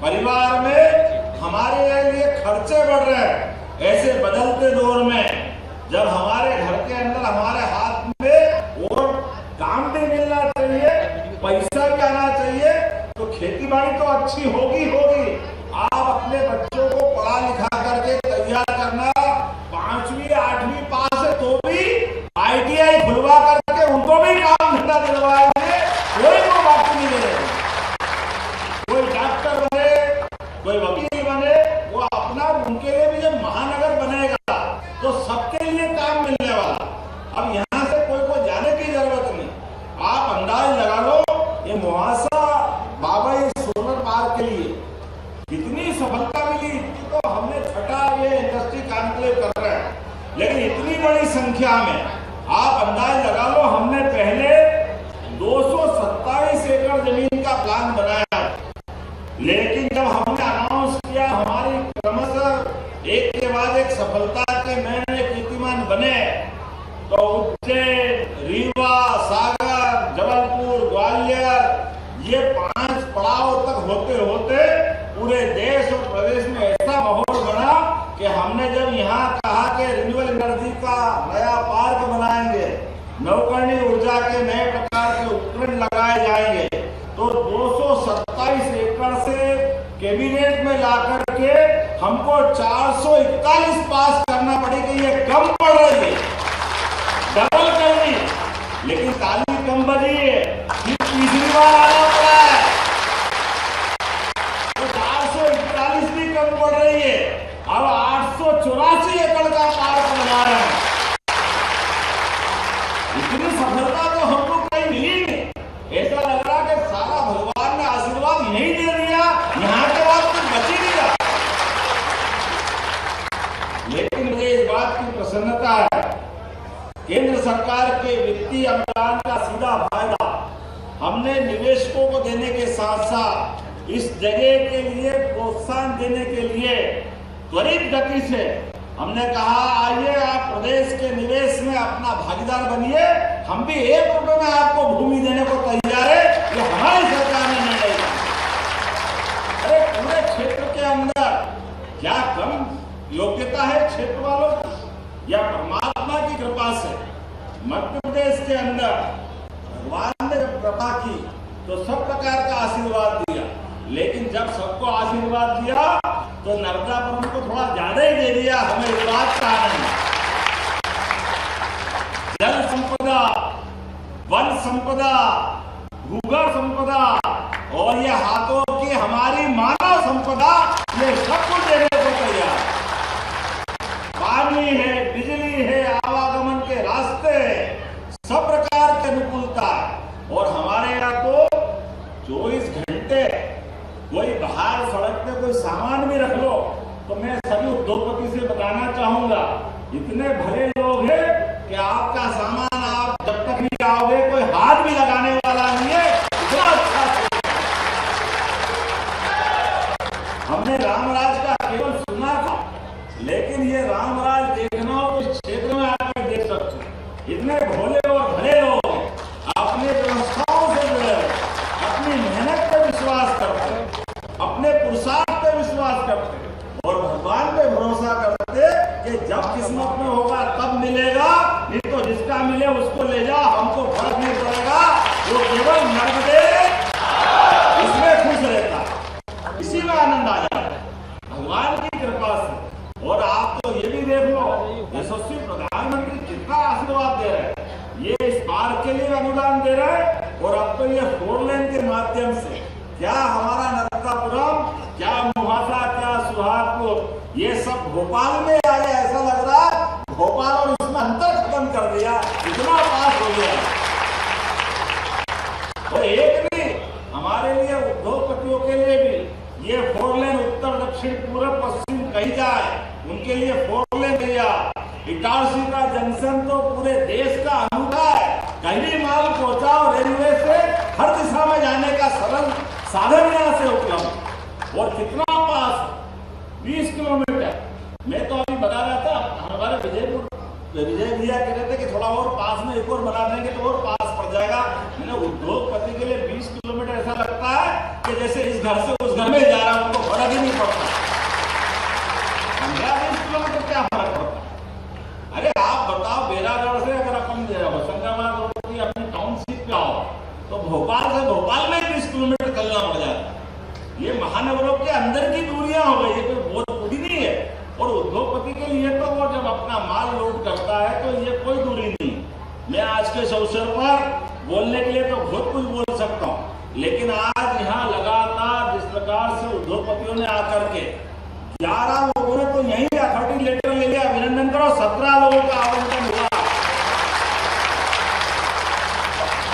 परिवार में हमारे लिए खर्चे बढ़ रहे हैं। ऐसे बदलते दौर में जब हमारे घर के अंदर हमारे हाथ में और काम भी मिलना चाहिए, पैसा भी आना चाहिए, तो खेती बाड़ी तो अच्छी होगी होगी। आप अपने बच्चों को पढ़ा लिखा करके तैयार करना, 5वीं 8वीं पास है तो भी ITI खुलवा करके उनको भी काम धंधा दिलवाएंगे, कोई को बाकी नहीं रहेगा। कोई डॉक्टर बने, कोई वकील बने, वो अपना उनके लिए भी जब महानगर बनेगा तो सबके लिए काम मिलने वाला। अब यहाँ से कोई को जाने की जरूरत नहीं, आप अंदाज लगा लो ये मुहासा बाबई सोलर पार्क के लिए कितनी सफलता मिली, तो हमने छठा ये इंडस्ट्री कॉन्क्लेव कर रहे हैं, लेकिन इतनी बड़ी संख्या में आप अंदाज लगा लो। हमने पहले 227 एकड़ जमीन का प्लान बनाया, लेकिन जब हमने अनाउंस किया हमारी क्रमशः एक के बाद एक सफलता के नए कीर्तिमान बने, तो उज्जैन, रीवा, सागर, जबलपुर, ग्वालियर ये 5 पड़ाव तक होते होते पूरे देश और प्रदेश में ऐसा माहौल बना कि हमने जब यहाँ कहा कि रिन्यूएबल एनर्जी का नया पार्क बनाएंगे, नवकरणीय ऊर्जा के नए प्रकार के उपकरण लगाए जाएंगे, तो 227 एकड़ से कैबिनेट में ला करके हमको 441 पास करना पड़ेगी। ये कम पड़ रही है, डबल करनी, लेकिन ताली कम बजी है, तीसरी बार आना पड़ा है, तो 441 भी कम पड़ रही है। अब 884 एकड़ का पार्क बना रहे हैं। इतनी सफलता तो हमको कहीं मिली नहीं, ऐसा लग रहा कि सारा भगवान ने आशीर्वाद यही दे दिया, यहाँ के बाद कुछ बची नहीं रहा। लेकिन मुझे इस बात की प्रसन्नता है, केंद्र सरकार के वित्तीय अनुदान का सीधा फायदा हमने निवेशकों को देने के साथ साथ इस जगह के लिए प्रोत्साहन देने के लिए त्वरित गति से हमने कहा आइए आप प्रदेश के निवेश में अपना भागीदार बनिए, हम भी 1 रुपए में आपको भूमि देने को तैयार है। ये हमारी सरकार ने निर्णय लिया। अरे पूरे क्षेत्र के अंदर क्या कम योग्यता है क्षेत्र वालों की, या परमात्मा की कृपा से मध्य प्रदेश के अंदर भगवान ने जब कृपा की तो सब प्रकार का आशीर्वाद दिया, लेकिन जब सबको आशीर्वाद दिया तो नर्मदापुरम को थोड़ा ज्यादा ही दे दिया। हमें इस बात का आनंद, जल संपदा, वन संपदा, भूगर्भ संपदा और ये हाथों की हमारी मानव संपदा, ये सब कुछ देने को तैयार। पानी है, बिजली है, आवागमन के रास्ते, सब प्रकार की अनुकूलता, और हमारे यहाँ तो 24 घंटे कोई बाहर सड़क पे कोई सामान भी रख लो तो मैं सभी उद्योगपति से बताना चाहूंगा, इतने भले लोग हैं कि आपका सामान आप जब तक भी आओगे कोई हाथ भी लगाने वाला नहीं है। इतना अच्छा हमने रामराज का केवल सुना था, लेकिन ये रामराज देखना हो इस क्षेत्र में आकर देख सकते। इतने भोले और भले लोग अपने व्यवस्थाओं से जुड़े, अपनी मेहनत पर विश्वास करते, अपने पुरुषार्थ पे विश्वास करते और भगवान पे भरोसा करते कि जब किस्मत में होगा तब मिलेगा, नहीं तो जिसका मिले उसको ले जाओ, हमको फर्क नहीं पड़ेगा। वो केवल नर्मदे इसमें खुश रहता, इसी में आनंद आ जाता है भगवान की कृपा से। और आप तो ये भी देख लो, यशस्वी प्रधानमंत्री कितना आशीर्वाद दे रहे हैं, ये इस पार्क के लिए अनुदान दे रहे हैं, और अब तो ये 4 लेन के माध्यम से क्या हमारा नर्मदापुरम, क्या मुहासा, क्या सुहागपुर, ये सब भोपाल में आ गया। ऐसा लग रहा है भोपाल और इसमें अंतर खत्म कर दिया, इतना पास हो गया। और एक भी हमारे लिए उद्योगपतियों के लिए भी ये 4 लेन उत्तर दक्षिण पूर्व पश्चिम कहीं जाए, उनके लिए 4 लेन दिया। इटारसी का जंक्शन तो पूरे देश का अनूठा है। कहीं भी माल पहुंचाओ रेलवे से, हर दिशा में जाने का सरल साधन यहाँ से उपलब्ध। और कितना पास, 20 किलोमीटर। मैं तो अभी बता रहा था, हमारे विजय भैया कह रहे थे कि थोड़ा और पास में एक और बना देंगे तो और पास पड़ जाएगा। मैंने उद्योगपति के लिए 20 किलोमीटर ऐसा लगता है कि जैसे इस घर से उस घर में जा रहा हूं, उनको फर्क ही नहीं पड़ता। 15-20 किलोमीटर क्या फर्क पड़ता? अरे आप बताओ, बेरागढ़ से अगर अपन होशंगाबाद रोड की अपनी टाउनशिप पे आओ तो भोपाल से भोपाल में 20 किलोमीटर चलना पड़ जाता है। ये महानगरों के अंदर की दूरियां हो गई, ये कोई बहुत दूरी नहीं है। और उद्योगपति के लिए तो वो जब अपना माल लोड करता है तो ये कोई दूरी नहीं। मैं आज के इस अवसर पर बोलने के लिए तो बहुत कुछ बोल सकता हूँ, लेकिन आज यहाँ लगातार जिस प्रकार से उद्योगपतियों ने आकर के 11 लोगों ने तो यही अथॉरिटी लेटर ले लिया, अभिनंदन करो। 17 लोगों का आवंटन हुआ।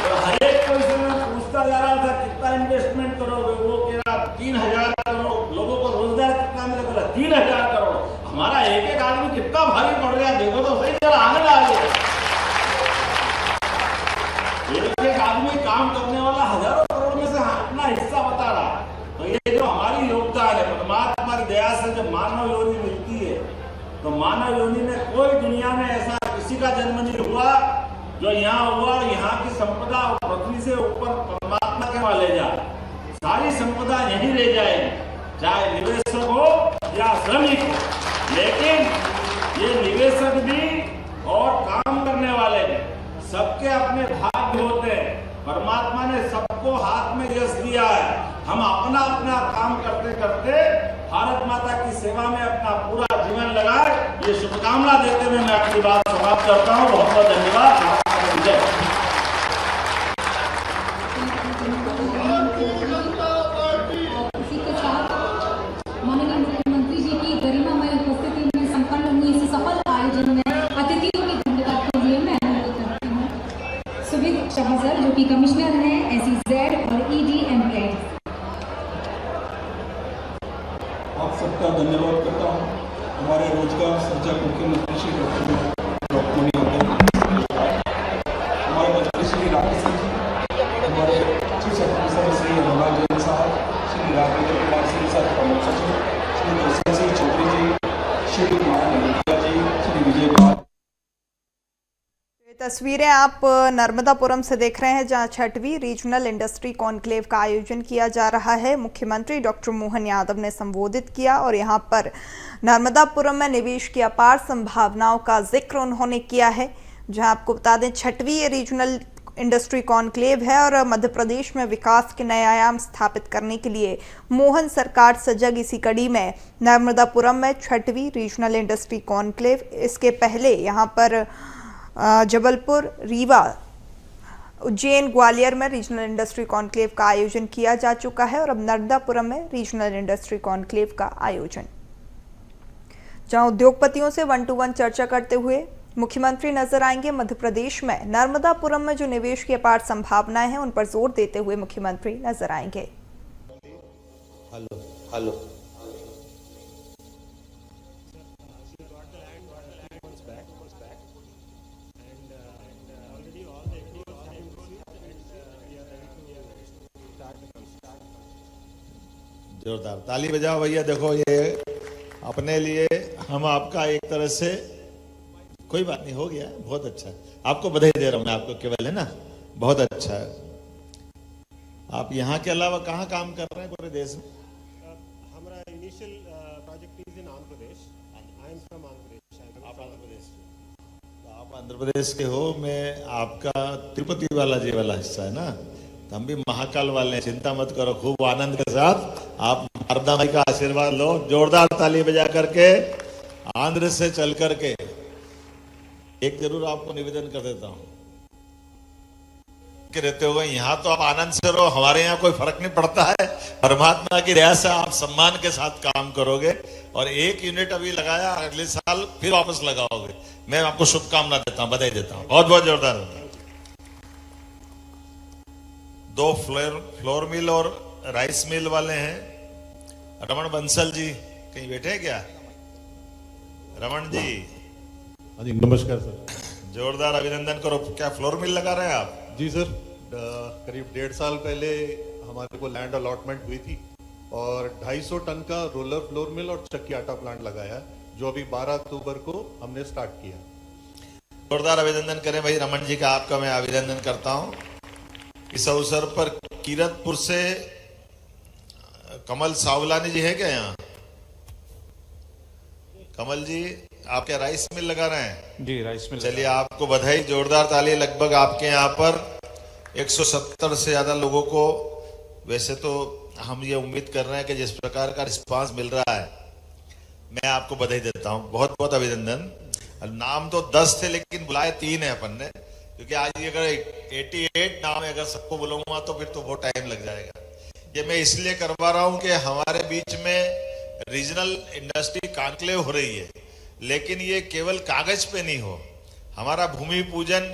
और हर एक को इसे मैं पूछता जा रहा था कितना इन्वेस्टमेंट करोगे, वो कह रहा 3000 करोड़, लोगों को रोजगार कितना मिलेगा, 3000 करोड़। हमारा एक एक आदमी कितना भारी पड़ रहा है, देखो तो सही, जरा आनंद आ गया। एक एक आदमी काम करने वाला हजारों करोड़ में से अपना हिस्सा बता रहा। तो ये जो हमारी योगदान है, परमात्मा की दया से जब मानव योनि मिलती है तो मानव योनि में कोई दुनिया में ऐसा किसी का जन्म नहीं हुआ जो यहाँ हुआ और यहाँ की संपदा पृथ्वी से ऊपर परमात्मा के वहां ले जाए। सारी संपदा यहीं रह जाएगी, चाहे निवेशक हो या श्रमिक हो। लेकिन ये निवेशक भी और काम करने वाले भी सबके अपने भाग्य होते हैं। परमात्मा ने सबको हाथ में यश दिया है। हम अपना अपना काम करते करते भारत माता की सेवा में अपना पूरा जीवन लगाए, ये शुभकामना देते हुए मैं अपनी बात समाप्त करता हूँ। बहुत बहुत धन्यवाद। जय। इसी के साथ माननीय मुख्यमंत्री जी की गरिमामय उपस्थिति में संपन्न हुई इस सफल आयोजन में अतिथियों के धन्यवाद के लिए मैं अनुरोध करती हूँ सुमित शहजर, जो कि कमिश्नर हैं SEZ और ED/MPI। आप सबका धन्यवाद करता हूँ। हमारे रोजगार सृजक मुख्यमंत्री श्री डॉक्टर मोहन यादव, हमारे मंत्री श्री राकेश सिंह जी, हमारे चीफ सेक्रेटरी श्री रमन जैन साहब, श्री राजेंद्र कुमार सिंह साहब प्रमुख सचिव, श्री दर्शन सिंह चौधरी जी, श्री कुमार नंदिया जी, श्री विजय कुमार। तस्वीरें आप नर्मदापुरम से देख रहे हैं, जहां 6वीं रीजनल इंडस्ट्री कॉन्क्लेव का आयोजन किया जा रहा है। मुख्यमंत्री डॉक्टर मोहन यादव ने संबोधित किया और यहां पर नर्मदापुरम में निवेश की अपार संभावनाओं का जिक्र उन्होंने किया है। जहां आपको बता दें, 6वीं रीजनल इंडस्ट्री कॉन्क्लेव है और मध्य प्रदेश में विकास के नए आयाम स्थापित करने के लिए मोहन सरकार सजग। इसी कड़ी में नर्मदापुरम में 6वीं रीजनल इंडस्ट्री कॉन्क्लेव, इसके पहले यहाँ पर जबलपुर, रीवा, उज्जैन, ग्वालियर में रीजनल इंडस्ट्री कॉन्क्लेव का आयोजन किया जा चुका है और अब नर्मदापुरम में रीजनल इंडस्ट्री कॉन्क्लेव का आयोजन, जहां उद्योगपतियों से 1-to-1 चर्चा करते हुए मुख्यमंत्री नजर आएंगे। मध्य प्रदेश में नर्मदापुरम में जो निवेश की अपार संभावनाएं हैं उन पर जोर देते हुए मुख्यमंत्री नजर आएंगे। हेलो जोरदार ताली बजाओ भैया। देखो, ये अपने लिए हम आपका एक तरह से, कोई बात नहीं, हो गया, बहुत अच्छा है। आपको बधाई दे रहा हूं मैं, आपको केवल, है ना, बहुत अच्छा है। आप यहाँ के अलावा कहाँ काम कर रहे हैं पूरे देश में? हमारा initial project is in Andhra Pradesh. I am from Andhra Pradesh. आप आंध्र प्रदेश तो आप आंध्र प्रदेश के हो। मैं आपका तिरुपति बालाजी वाला हिस्सा है ना, तो हम भी महाकाल वाले हैं। चिंता मत करो, खूब आनंद के साथ आप शारदा माई का आशीर्वाद लो। जोरदार ताली बजा करके आंध्र से चल करके एक जरूर आपको निवेदन कर देता हूं कि रहते हुए यहाँ तो आप आनंद से रहो, हमारे यहाँ कोई फर्क नहीं पड़ता है। परमात्मा की दया से आप सम्मान के साथ काम करोगे और 1 यूनिट अभी लगाया, अगले साल फिर वापस लगाओगे। मैं आपको शुभकामना देता हूं, बधाई देता हूं, बहुत बहुत जोरदार होता है। 2 फ्लोर मिल और राइस मिल वाले हैं। रमन बंसल जी कहीं बैठे हैं क्या? रमन जी, हाँ जी, नमस्कार सर। जोरदार अभिनंदन करो। क्या फ्लोर मिल लगा रहे हैं आप? जी सर, करीब 1.5 साल पहले हमारे को लैंड अलॉटमेंट हुई थी और 250 टन का रोलर फ्लोर मिल और चक्की आटा प्लांट लगाया, जो अभी 12 अक्टूबर को हमने स्टार्ट किया। जोरदार अभिनंदन करें भाई। रमन जी का आपका मैं अभिनंदन करता हूं। इस अवसर पर कीरतपुर से कमल सावलानी जी है क्या यहाँ? कमल जी, आप क्या राइस मिल लगा रहे हैं? जी, राइस मिल। चलिए, आपको बधाई। जोरदार ताली। लगभग आपके यहाँ पर 170 से ज्यादा लोगों को, वैसे तो हम ये उम्मीद कर रहे हैं कि जिस प्रकार का रिस्पांस मिल रहा है, मैं आपको बधाई देता हूं। बहुत बहुत अभिनंदन। नाम तो 10 थे लेकिन बुलाए 3 है अपन ने, क्योंकि आज ये अगर 88 नाम है, अगर सबको बुलाऊंगा तो फिर तो बहुत टाइम लग जाएगा। ये मैं इसलिए करवा रहा हूं कि हमारे बीच में रीजनल इंडस्ट्री कॉन्क्लेव हो रही है, लेकिन ये केवल कागज पे नहीं हो, हमारा भूमि पूजन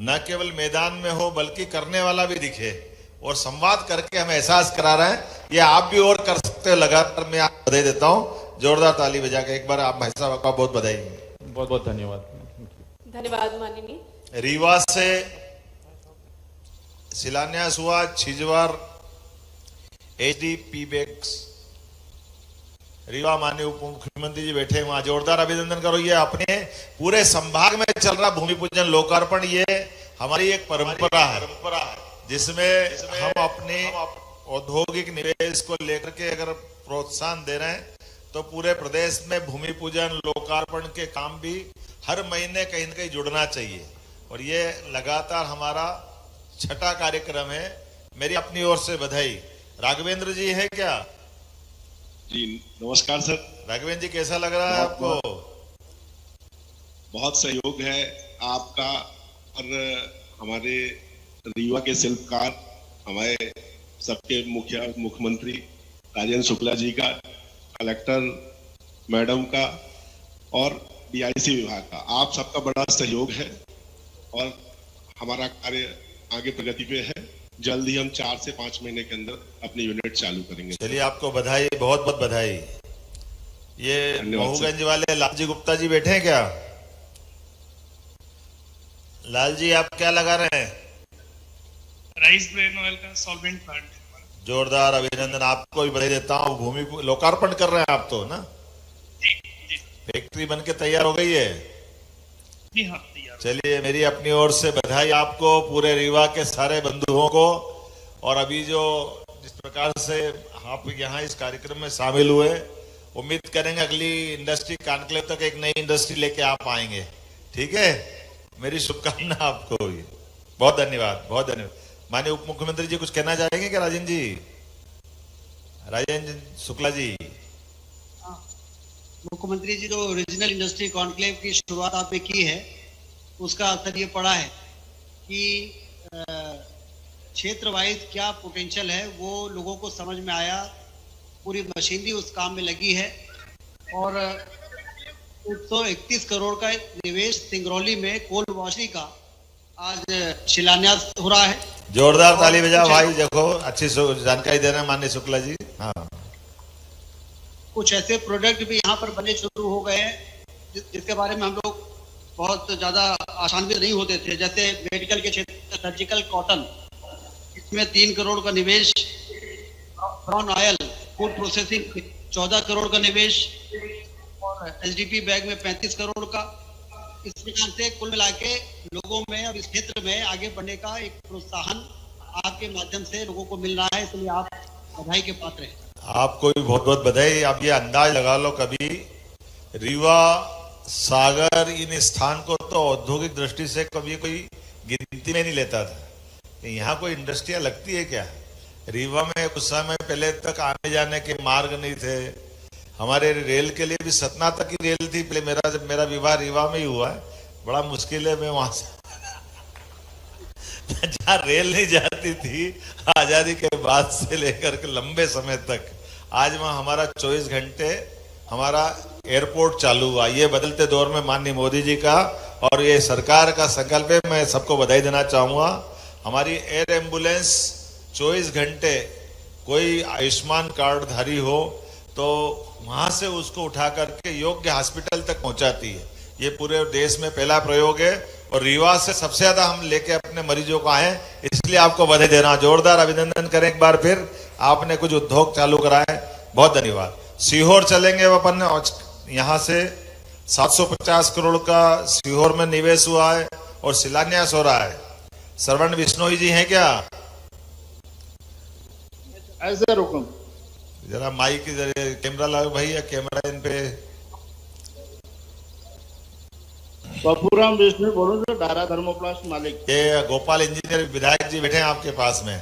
न केवल मैदान में हो बल्कि करने वाला भी दिखे और संवाद करके हमें एहसास करा रहे हैं। ये आप भी और कर सकते हो लगातार। मैं आपको बधाई देता हूं। जोरदार ताली बजा के एक बार आप भाई साहब का बहुत बधाई। बहुत बहुत धन्यवाद। धन्यवाद माननीय। रीवा से शिलान्यास हुआ छिजवार एचडीपी बैग्स। रीवा माननीय उप मुख्यमंत्री जी बैठे वहां। जोरदार अभिनंदन करो। ये अपने पूरे संभाग में चल रहा भूमि पूजन लोकार्पण, ये हमारी एक परंपरा है जिसमें हम अपने औद्योगिक निवेश को लेकर के अगर प्रोत्साहन दे रहे हैं तो पूरे प्रदेश में भूमि पूजन लोकार्पण के काम भी हर महीने कहीं न कहीं जुड़ना चाहिए और ये लगातार हमारा 6ठा कार्यक्रम है। मेरी अपनी ओर से बधाई। राघवेंद्र जी है क्या? जी नमस्कार सर। राघवेंद्र जी, कैसा लग रहा है आपको? बहुत सहयोग है आपका और हमारे रीवा के शिल्पकार, हमारे सबके मुख्यमंत्री राजेंद्र शुक्ला जी का, कलेक्टर मैडम का और बीआईसी विभाग का, आप सबका बड़ा सहयोग है और हमारा कार्य आगे प्रगति पे है। जल्द ही हम 4 से 5 महीने के अंदर अपनी यूनिट चालू करेंगे। चलिए, आपको बधाई, बहुत बहुत बधाई। ये महूगंज वाले लालजी गुप्ता जी बैठे हैं क्या? लाल जी, आप क्या लगा रहे हैं? राइस ब्रेन ऑयल का सॉल्वेंट प्लांट। जोरदार अभिनंदन। आपको भी बधाई देता हूँ। भूमि लोकार्पण कर रहे हैं आप तो ना? जी जी। फैक्ट्री बनके तैयार हो गई है? जी हाँ, तैयार। चलिए, मेरी अपनी ओर से बधाई आपको, पूरे रीवा के सारे बंधुओं को। और अभी जो जिस प्रकार से आप यहाँ इस कार्यक्रम में शामिल हुए, उम्मीद करेंगे अगली इंडस्ट्री कॉन्क्लेव तक एक नई इंडस्ट्री लेके आप आएंगे। ठीक है, मेरी शुभकामना आपको। बहुत धन्यवाद, बहुत धन्यवाद। माननीय उप मुख्यमंत्री जी कुछ कहना चाहेंगे क्या? राजेंद्र जी, राजेंद्र शुक्ला जी। मुख्यमंत्री जी, जो रीजनल इंडस्ट्री कॉन्क्लेव की शुरुआत आपने की है, उसका असर ये पड़ा है कि क्षेत्र वाइज क्या पोटेंशियल है वो लोगों को समझ में आया। पूरी मशीनरी उस काम में लगी है और 131 करोड़ का निवेश सिंगरौली में कोल वॉशरी का आज शिलान्यास हो रहा है। जोरदार ताली बजाओ भाई। देखो, अच्छी जानकारी दे रहे हैं माननीय शुक्ला जी। हाँ, कुछ ऐसे प्रोडक्ट भी यहाँ पर बने शुरू हो गए हैं जिसके बारे में हम लोग बहुत ज्यादा आशान्वित नहीं होते थे, जैसे मेडिकल के क्षेत्र सर्जिकल कॉटन, इसमें 3 करोड़ का निवेश, brown oil food processing 14 crore का निवेश और एसडीपी बैग में 35 करोड़ का। इस प्रकार से कुल मिला के लोगों में और इस क्षेत्र में आगे बढ़ने का एक प्रोत्साहन आपके माध्यम से लोगों को मिल रहा है, इसलिए आप बधाई के पात्र हैं। आपको भी बहुत बहुत बधाई। आप ये अंदाज लगा लो, कभी रीवा, सागर, इन स्थान को तो औद्योगिक दृष्टि से कभी कोई गिनती में नहीं लेता था। यहाँ कोई इंडस्ट्रियां लगती है क्या? रीवा में कुछ समय पहले तक आने जाने के मार्ग नहीं थे। हमारे रेल के लिए भी सतना तक की रेल थी पहले। जब मेरा विवाह रीवा में ही हुआ है, बड़ा मुश्किल है। मैं वहां से जहाँ रेल नहीं जाती थी आजादी के बाद से लेकर के लंबे समय तक, आज वहां हमारा 24 घंटे हमारा एयरपोर्ट चालू हुआ। ये बदलते दौर में माननीय मोदी जी का और ये सरकार का संकल्प है। मैं सबको बधाई देना चाहूंगा। हमारी एयर एम्बुलेंस 24 घंटे, कोई आयुष्मान कार्ड धारी हो तो वहां से उसको उठा करके योग्य हॉस्पिटल तक पहुंचाती है। ये पूरे देश में पहला प्रयोग है और रीवा से सबसे ज्यादा हम लेके अपने मरीजों को आए, इसलिए आपको बधाई दे रहा हूं। जोरदार अभिनंदन करें एक बार फिर, आपने कुछ उद्योग चालू कराए, बहुत धन्यवाद। सीहोर चलेंगे अपन, यहाँ से 750 करोड़ का सीहोर में निवेश हुआ है और शिलान्यास हो रहा है। श्रवण बिश्नोई जी हैं क्या? ऐसे रुकूं जरा माइक के जरिए कैमरा लगाओ भैया, कैमरा इन पे। बाबूराम विष्णु बोलूं जो डारा थर्मोप्लास्ट मालिक। ये गोपाल इंजीनियर विधायक जी बैठे हैं आपके पास में,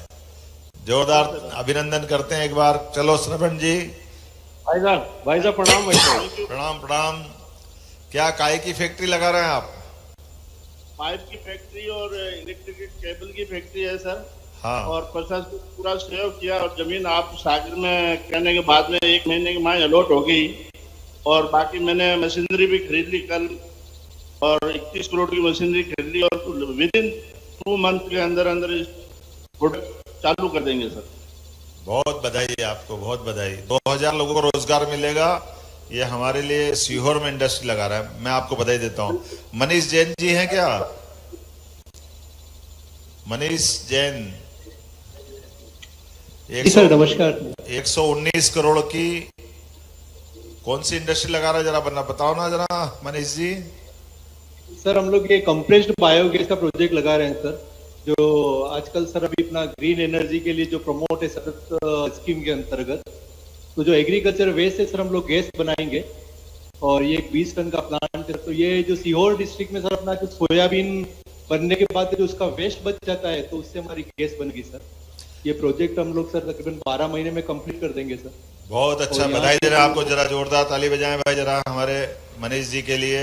जोरदार अभिनंदन करते हैं एक बार। चलो श्रवण जी। भाई साहब प्रणाम। प्रणाम प्रणाम। क्या काय की फैक्ट्री लगा रहे हैं आप? पाइप की फैक्ट्री और इलेक्ट्रिक केबल की फैक्ट्री है सर। हाँ। और प्रशासन पूरा सहयोग किया और जमीन आप सागर में कहने के बाद में 1 महीने की मांग अलॉट हो गई और बाकी मैंने मशीनरी भी खरीद ली कल और 21 करोड़ की मशीनरी खरीद ली और विद इन 2 मंथ के अंदर अंदर इस प्रोडक्ट चालू कर देंगे सर। बहुत बधाई है आपको, बहुत बधाई। 2000 लोगों को रोजगार मिलेगा, ये हमारे लिए सीहोर में इंडस्ट्री लगा रहा है, मैं आपको बधाई देता हूँ। मनीष जैन जी हैं क्या? मनीष जैन। सर नमस्कार। 119 करोड़ की कौन सी इंडस्ट्री लगा रहा है, जरा बताओ ना जरा मनीष जी। सर हम लोग ये कंप्रेस्ड बायोगैस का प्रोजेक्ट लगा रहे हैं सर, जो आजकल सर अभी अपना ग्रीन एनर्जी के लिए जो प्रमोट है सर स्कीम के अंतर्गत, तो जो एग्रीकल्चर वेस्ट है सर हम लोग गैस बनाएंगे और ये 20 टन का प्लांट है। तो ये जो सीहोर डिस्ट्रिक्ट में सर अपना जो सोयाबीन बनने के बाद जो उसका वेस्ट बच जाता है तो उससे हमारी गैस बनेगी सर। ये प्रोजेक्ट हम लोग सर तकरीबन 12 महीने में कंप्लीट कर देंगे सर। बहुत अच्छा, बधाई दे रहे हैं आपको। जरा जोरदार ताली बजाएं भाई जरा हमारे मनीष जी के लिए।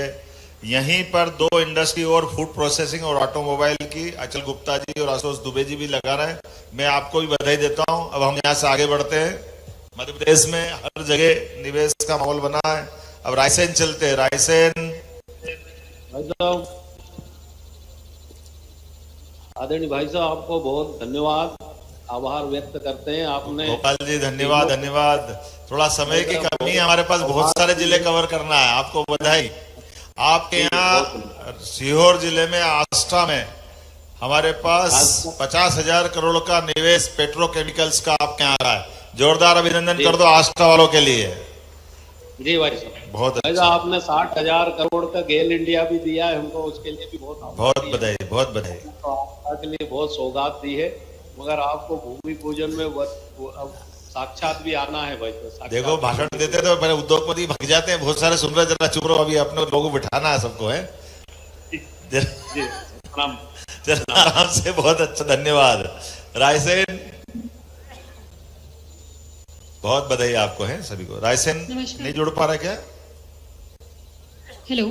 यहीं पर 2 इंडस्ट्री और फूड प्रोसेसिंग और ऑटोमोबाइल की अचल गुप्ता जी और आशुतोष दुबे जी भी लगा रहे हैं, मैं आपको भी बधाई देता हूं। अब हम यहाँ से आगे बढ़ते हैं। मध्य प्रदेश में हर जगह निवेश का माहौल बना है। अब रायसेन चलते हैं। रायसेन आदरणीय भाई साहब आपको बहुत धन्यवाद, आभार व्यक्त करते हैं। आपने गोपाल जी धन्यवाद धन्यवाद। थोड़ा समय की कमी है, हमारे पास बहुत सारे जिले कवर करना है, आपको बधाई। आपके यहाँ सीहोर जिले में आष्टा में हमारे पास 50,000 करोड़ का निवेश पेट्रोकेमिकल्स का आपके यहाँ आ रहा है, जोरदार अभिनंदन कर दो आष्टा वालों के लिए। जी भाई साहब बहुत अच्छा। आपने 60,000 करोड़ का गेल इंडिया भी दिया है हमको, उसके लिए भी बहुत बधाई, बहुत बधाई। तो आष्टा के लिए बहुत सौगात दी है, मगर आपको भूमि पूजन में साक्षात भी आना है भाई। तो देखो भाषण देते तो पहले उद्योगपति भाग जाते हैं, बहुत सारे सुन रहे, जरा चुप रहो, अभी अपने लोगों को बिठाना है सबको है। चलो आराम से, बहुत अच्छा धन्यवाद। रायसेन बहुत बधाई आपको है सभी को। रायसेन नहीं जुड़ पा रहा क्या? हेलो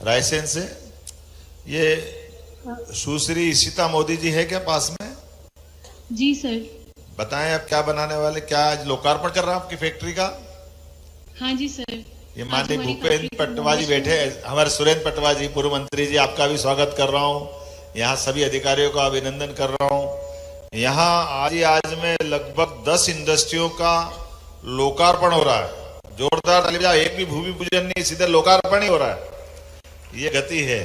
रायसेन से ये सुश्री इशिता मोदी जी है क्या पास में? जी सर। बताएं आप क्या बनाने वाले, क्या आज लोकार्पण कर रहा है आपकी फैक्ट्री का? हाँ जी सर। ये माननीय भूपेंद्र पटवा जी बैठे, हमारे सुरेंद्र पटवा जी पूर्व मंत्री जी, आपका भी स्वागत कर रहा हूँ। यहाँ सभी अधिकारियों का अभिनंदन कर रहा हूँ। यहाँ आज में लगभग 10 इंडस्ट्रियों का लोकार्पण हो रहा है, जोरदार ताली बजाओ। एक भी भूमि पूजन नहीं, सीधे लोकार्पण ही हो रहा है, ये गति है।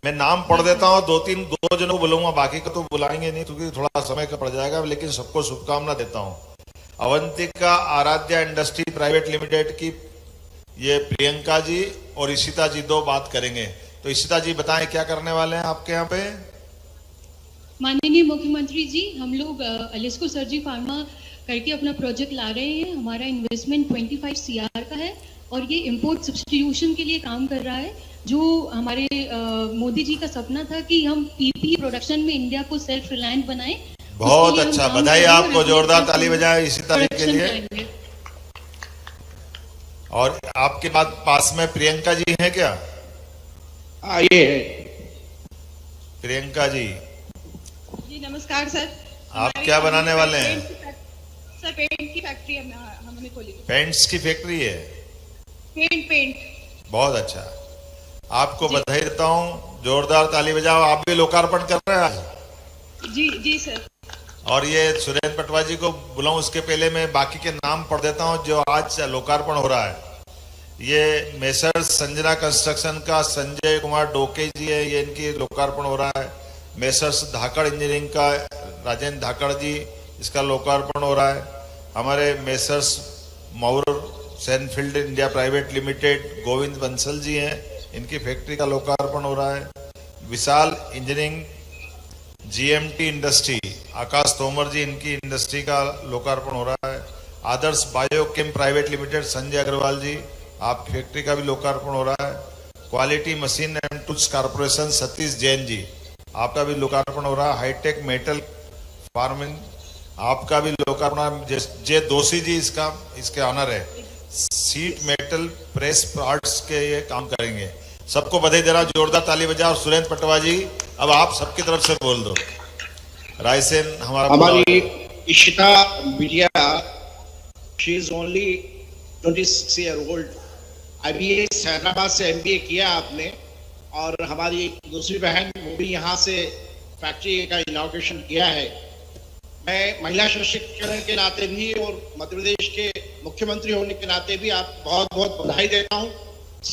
मैं नाम पढ़ देता हूँ, 2 जनों को बुलाऊंगा, बाकी को तो बुलाएंगे नहीं क्योंकि थोड़ा समय का पड़ जाएगा, लेकिन सबको शुभकामना देता हूँ। Avantika Aaradhya industry private limited की ये प्रियंका जी और इशिता जी 2 बात करेंगे। तो इशिता जी बताएं क्या करने वाले हैं आपके यहाँ पे? माननीय मुख्यमंत्री जी, हम लोग अलिस्को सर्जी फार्मा करके अपना प्रोजेक्ट ला रहे हैं। हमारा इन्वेस्टमेंट 25 CR का है और ये इंपोर्ट सब्स्टिट्यूशन के लिए काम कर रहा है, जो हमारे मोदी जी का सपना था कि हम पीपी प्रोडक्शन में इंडिया को सेल्फ रिलायंट बनाएं। बहुत अच्छा, बधाई आपको, जोरदार ताली बजाएं इशिता जी के लिए। और आपके पास में प्रियंका जी हैं क्या? ये है प्रियंका जी। जी नमस्कार सर। आप क्या बनाने वाले हैं? सर पेंट की फैक्ट्री हमने खोली। पेंट्स की फैक्ट्री है? पेंट। बहुत अच्छा, आपको बधाई देता हूँ, जोरदार ताली बजाओ। आप भी लोकार्पण कर रहे हैं? जी सर। और ये सुरेंद्र पटवा जी को बुलाऊं उसके पहले मैं बाकी के नाम पढ़ देता हूं जो आज लोकार्पण हो रहा है। ये मेसर्स संजना कंस्ट्रक्शन का संजय कुमार डोके जी है, ये इनकी लोकार्पण हो रहा है। मेसर्स धाकड़ इंजीनियरिंग का राजेंद्र धाकड़ जी, इसका लोकार्पण हो रहा है। हमारे Messrs Maur Sanfield India private limited Govind Bansal ji हैं, इनकी फैक्ट्री का लोकार्पण हो रहा है। Vishal engineering GMT industry Akash Tomar ji, इनकी इंडस्ट्री का लोकार्पण हो रहा है। Adarsh Biochem private limited Sanjay Agarwal ji, आपकी फैक्ट्री का भी लोकार्पण हो रहा है। Quality machine and tools corporation Satish Jain ji, आपका भी लोकार्पण हो रहा है। हाईटेक मेटल फार्मिंग, आपका भी लोकार्पण। जे दोषी जी इसके ऑनर है। सीट मेटल प्रेस पार्ट्स के ये काम करेंगे। सबको बधाई दे रहा, जोरदार ताली बजा। और सुरेंद्र पटवा जी, अब आप सबकी तरफ से बोल दो। रायसेन हमारी इशिता बिटिया, she is only 26 year old. अभी हैदराबाद से MBA किया आपने। और हमारी दूसरी बहन, वो भी यहाँ से फैक्ट्री का इनॉग्रेशन किया है। मैं महिला सशक्तिकरण के नाते भी और मध्य प्रदेश के मुख्यमंत्री होने के नाते भी आप बहुत बहुत बधाई देता हूँ।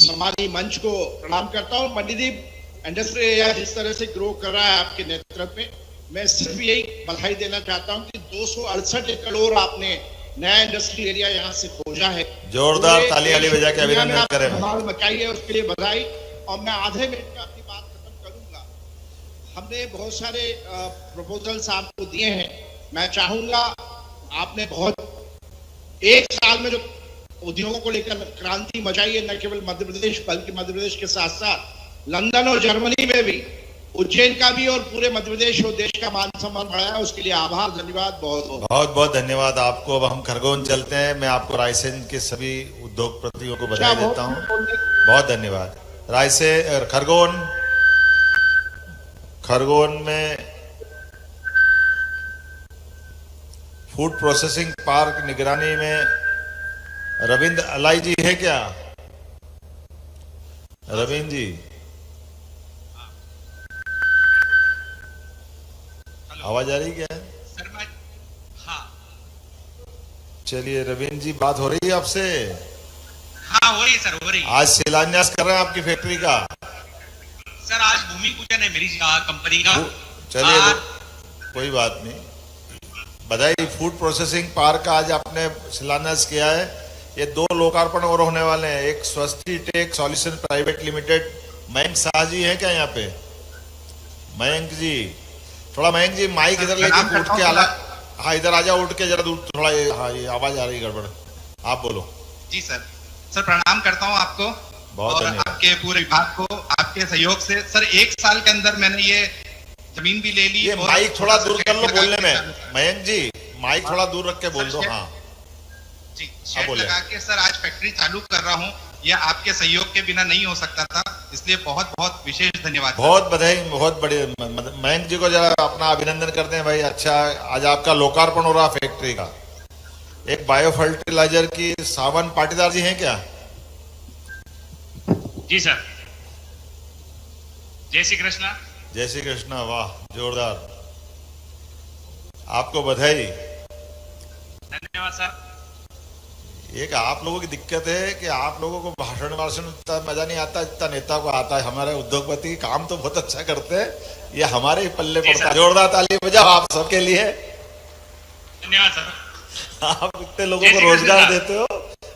हमारी मंच को प्रणाम करता हूँ। मणिदीप इंडस्ट्री एरिया जिस तरह से ग्रो कर रहा है आपके नेतृत्व में, मैं सिर्फ यही बधाई देना चाहता हूँ कि 268 करोड़ आपने नया इंडस्ट्री एरिया यहाँ से खोजा है। जोरदार ताली वाली बजा के अभिनंदन करें। मचाइए, उसके लिए बधाई। और मैं आधे मिनट में अपनी बात खत्म करूंगा। हमने बहुत सारे प्रपोजल्स आपको दिए हैं। मैं चाहूंगा, आपने बहुत एक साल में जो उद्योगों को लेकर क्रांति मचाई है, न केवल मध्य प्रदेश बल्कि मध्य प्रदेश के साथ साथ लंदन और जर्मनी में भी, उज्जैन का भी और पूरे मध्य प्रदेश और देश का मान सम्मान बढ़ाया। उसके लिए आभार, धन्यवाद, बहुत बहुत धन्यवाद आपको। अब हम खरगोन चलते हैं। मैं आपको रायसेन के सभी उद्योगपतियों को बधाई देता हूँ। बहुत धन्यवाद। रायसेन खरगोन में फूड प्रोसेसिंग पार्क निगरानी में रविंद्र अलाई जी है क्या? रविंद्र जी, आवाज आ रही क्या है? चलिए रविंद्र जी, बात हो रही है आपसे? हाँ हो रही है सर, हो रही है। आज शिलान्यास कर रहे हैं आपकी फैक्ट्री का? सर आज भूमि पूजन है मेरी कंपनी का। चलिए कोई बात नहीं, बधाई। फूड प्रोसेसिंग पार्क का आज आपने शिलान्यास किया है। ये 2 लोकार्पण और होने वाले हैं। एक Swasti tech solution private limited, Mayank Shah ji हैं क्या यहाँ पे? मयंक जी, थोड़ा मयंक जी माइक इधर लेके उठ के आला, हाँ इधर आ जाओ, उठ के जरा दूर थोड़ा। हाँ ये आवाज आ रही गड़बड़, आप बोलो। जी सर, सर प्रणाम करता हूँ आपको और आपके पूरे विभाग को, आपके सहयोग से। सर 1 साल के अंदर मैंने ये जमीन भी ले ली। ये माइक थोड़ा दूर कर लो बोलने में। मयंक जी माइक थोड़ा दूर रख के बोल दो। हाँ जी, शेड लगा के सर आज फैक्ट्री चालू कर रहा हूँ। यह आपके सहयोग के बिना नहीं हो सकता था, इसलिए बहुत बहुत विशेष धन्यवाद। बहुत बधाई, बहुत बड़े। मयंक जी को जरा अपना अभिनंदन करते हैं भाई। अच्छा, आज आपका लोकार्पण हो रहा फैक्ट्री का। एक बायो फर्टिलाइजर की सावन पाटीदार जी हैं क्या? जी सर, जय श्री कृष्णा। जय श्री कृष्णा, वाह जोरदार, आपको बधाई। धन्यवाद सर। एक आप लोगों की दिक्कत है कि आप लोगों को भाषण इतना मजा नहीं आता जितना नेता को आता है। हमारे उद्योगपति काम तो बहुत अच्छा करते हैं, ये हमारे ही पल्ले पड़ता है। जोरदार ताली बजाओ आप सबके लिए। धन्यवाद सर। आप इतने लोगों को रोजगार देते हो,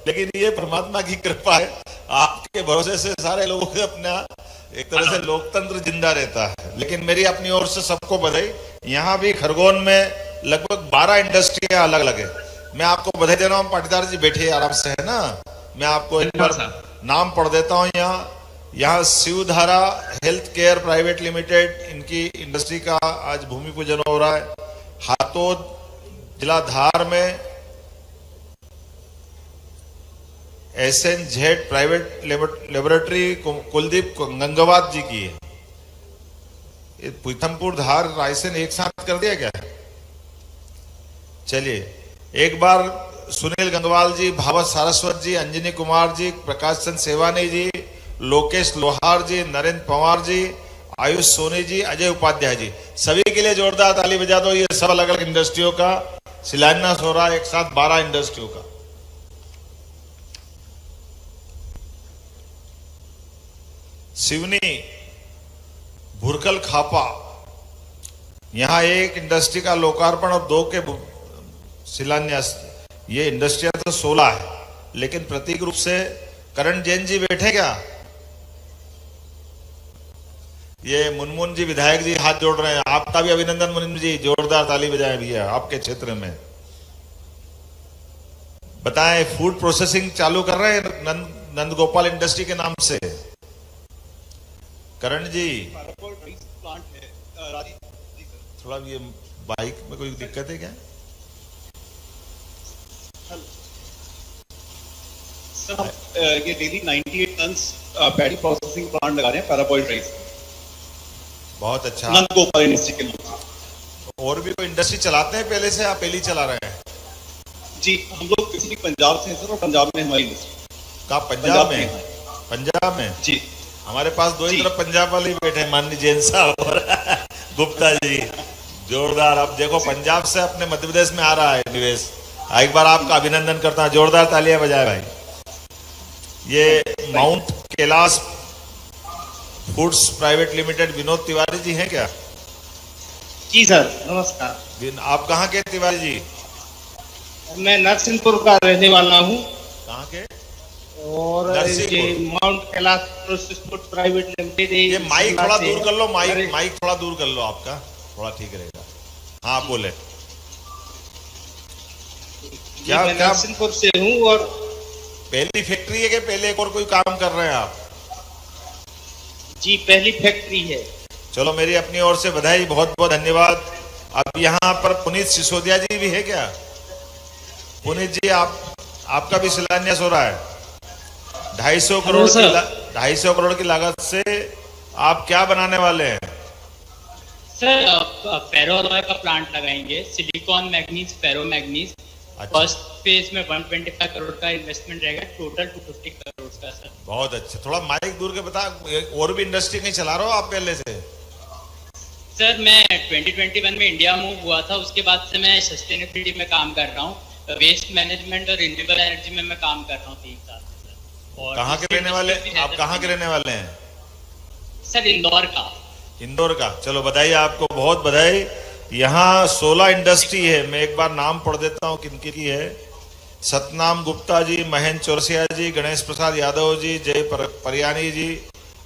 लेकिन ये परमात्मा की कृपा है। आपके भरोसे से सारे लोगों के अपना एक तरह से लोकतंत्र जिंदा रहता है। लेकिन मेरी अपनी ओर से सबको बधाई। यहाँ भी खरगोन में लगभग 12 इंडस्ट्रियां अलग अलग है। मैं आपको बधाई दे रहा हूँ। पाटीदार जी बैठिए आराम से, है ना। मैं आपको एक बार नाम पढ़ देता हूँ। यहाँ Shivdhara health care private limited, इनकी इंडस्ट्री का आज भूमि पूजन हो रहा है। हातोद जिला धार में SNZ प्राइवेट लेबोरेटरी कुलदीप गंगवात जी की है। पीथमपुर धार रायसेन एक साथ कर दिया क्या? चलिए एक बार सुनील गंगवाल जी, भावत सारस्वत जी, अंजनी कुमार जी, प्रकाश चंद सेवानी जी, लोकेश लोहार जी, नरेंद्र पवार जी, आयुष सोनी जी, अजय उपाध्याय जी, सभी के लिए जोरदार ताली बजा दो। ये सब अलग अलग इंडस्ट्रियों का शिलान्यास हो रहा है, एक साथ 12 इंडस्ट्रियों का। सिवनी भुरकल खापा, यहां एक इंडस्ट्री का लोकार्पण और 2 के शिलान्यास। ये इंडस्ट्रियां तो 16 है, लेकिन प्रतीक रूप से करण जैन जी बैठे क्या? ये मुनमुन जी विधायक जी हाथ जोड़ रहे हैं। आपका भी अभिनंदन मुनमुन जी, जोरदार ताली बजाएं भैया आपके क्षेत्र में। बताएं, फूड प्रोसेसिंग चालू कर रहे हैं नंद गोपाल इंडस्ट्री के नाम से। करण जी थोड़ा ये बाइक में कोई दिक्कत है क्या? सर ये daily 98 ton paddy processing plant लगा रहे हैं पैराबॉइल्ड राइस। बहुत अच्छा। नंद गोपाल इंडस्ट्री के नाम। और भी कोई इंडस्ट्री चलाते हैं पहले से, आप पहले ही चला रहे हैं? जी, हम लोग किसी पंजाब से हैं सर, और पंजाब में हमारी इंडस्ट्री। कहाँ? पंजाब में? पंजाब में जी। हमारे पास 2 ही तरफ पंजाब वाले ही बैठे हैं, माननीय जैन साहब और गुप्ता जी। जोरदार। अब देखो पंजाब से अपने मध्य प्रदेश में आ रहा है निवेश। एक बार आपका अभिनंदन करता हूं, जोरदार तालियां बजाए भाई। ये Mount Kailash foods private limited Vinod Tiwari ji हैं क्या? जी सर, नमस्कार। आप कहाँ के तिवारी जी? मैं नरसिंहपुर का रहने वाला हूँ। कहाँ के? और ये Mount Kailash foods private limited. ये माइक थोड़ा दूर कर लो, माइक थोड़ा दूर कर लो, आपका थोड़ा ठीक रहेगा। हाँ बोले। क्या मैं नरसिंहपुर से हूँ। और पहली फैक्ट्री है कि पहले एक और कोई काम कर रहे हैं आप? जी, पहली फैक्ट्री है। चलो मेरी अपनी ओर से बधाई, बहुत बहुत धन्यवाद। अब यहाँ पर पुनीत सिसोदिया जी भी है क्या? पुनीत जी आपका भी शिलान्यास हो रहा है। 250 करोड़ की लागत से आप क्या बनाने वाले हैं? सर फेरो अलॉय का प्लांट लगाएंगे, सिलिकॉन मैग्नीज, फेरो मैग्नीज। फर्स्ट फेज में 125 करोड़ का इन्वेस्टमेंट रहेगा, टोटल 250 करोड़ का सर। बहुत अच्छा। थोड़ा माइक दूर के बता, और भी इंडस्ट्री कहीं चला रहे हो आप पहले से? सर मैं 2021 में इंडिया मूव हुआ था, उसके बाद से मैं सस्टेनेबिलिटी में काम कर रहा हूँ, वेस्ट मैनेजमेंट और रिन्यूएबल एनर्जी में मैं काम कर रहा हूँ 3 साल से। और कहाँ के रहने वाले आप? कहाँ के रहने वाले हैं? सर इंदौर का। इंदौर का, चलो बधाई आपको, बहुत बधाई। यहाँ 16 इंडस्ट्री है। मैं एक बार नाम पढ़ देता हूँ किन की है। सतनाम गुप्ता जी, महेंद्र चौरसिया जी, गणेश प्रसाद यादव जी, जय परियानी जी,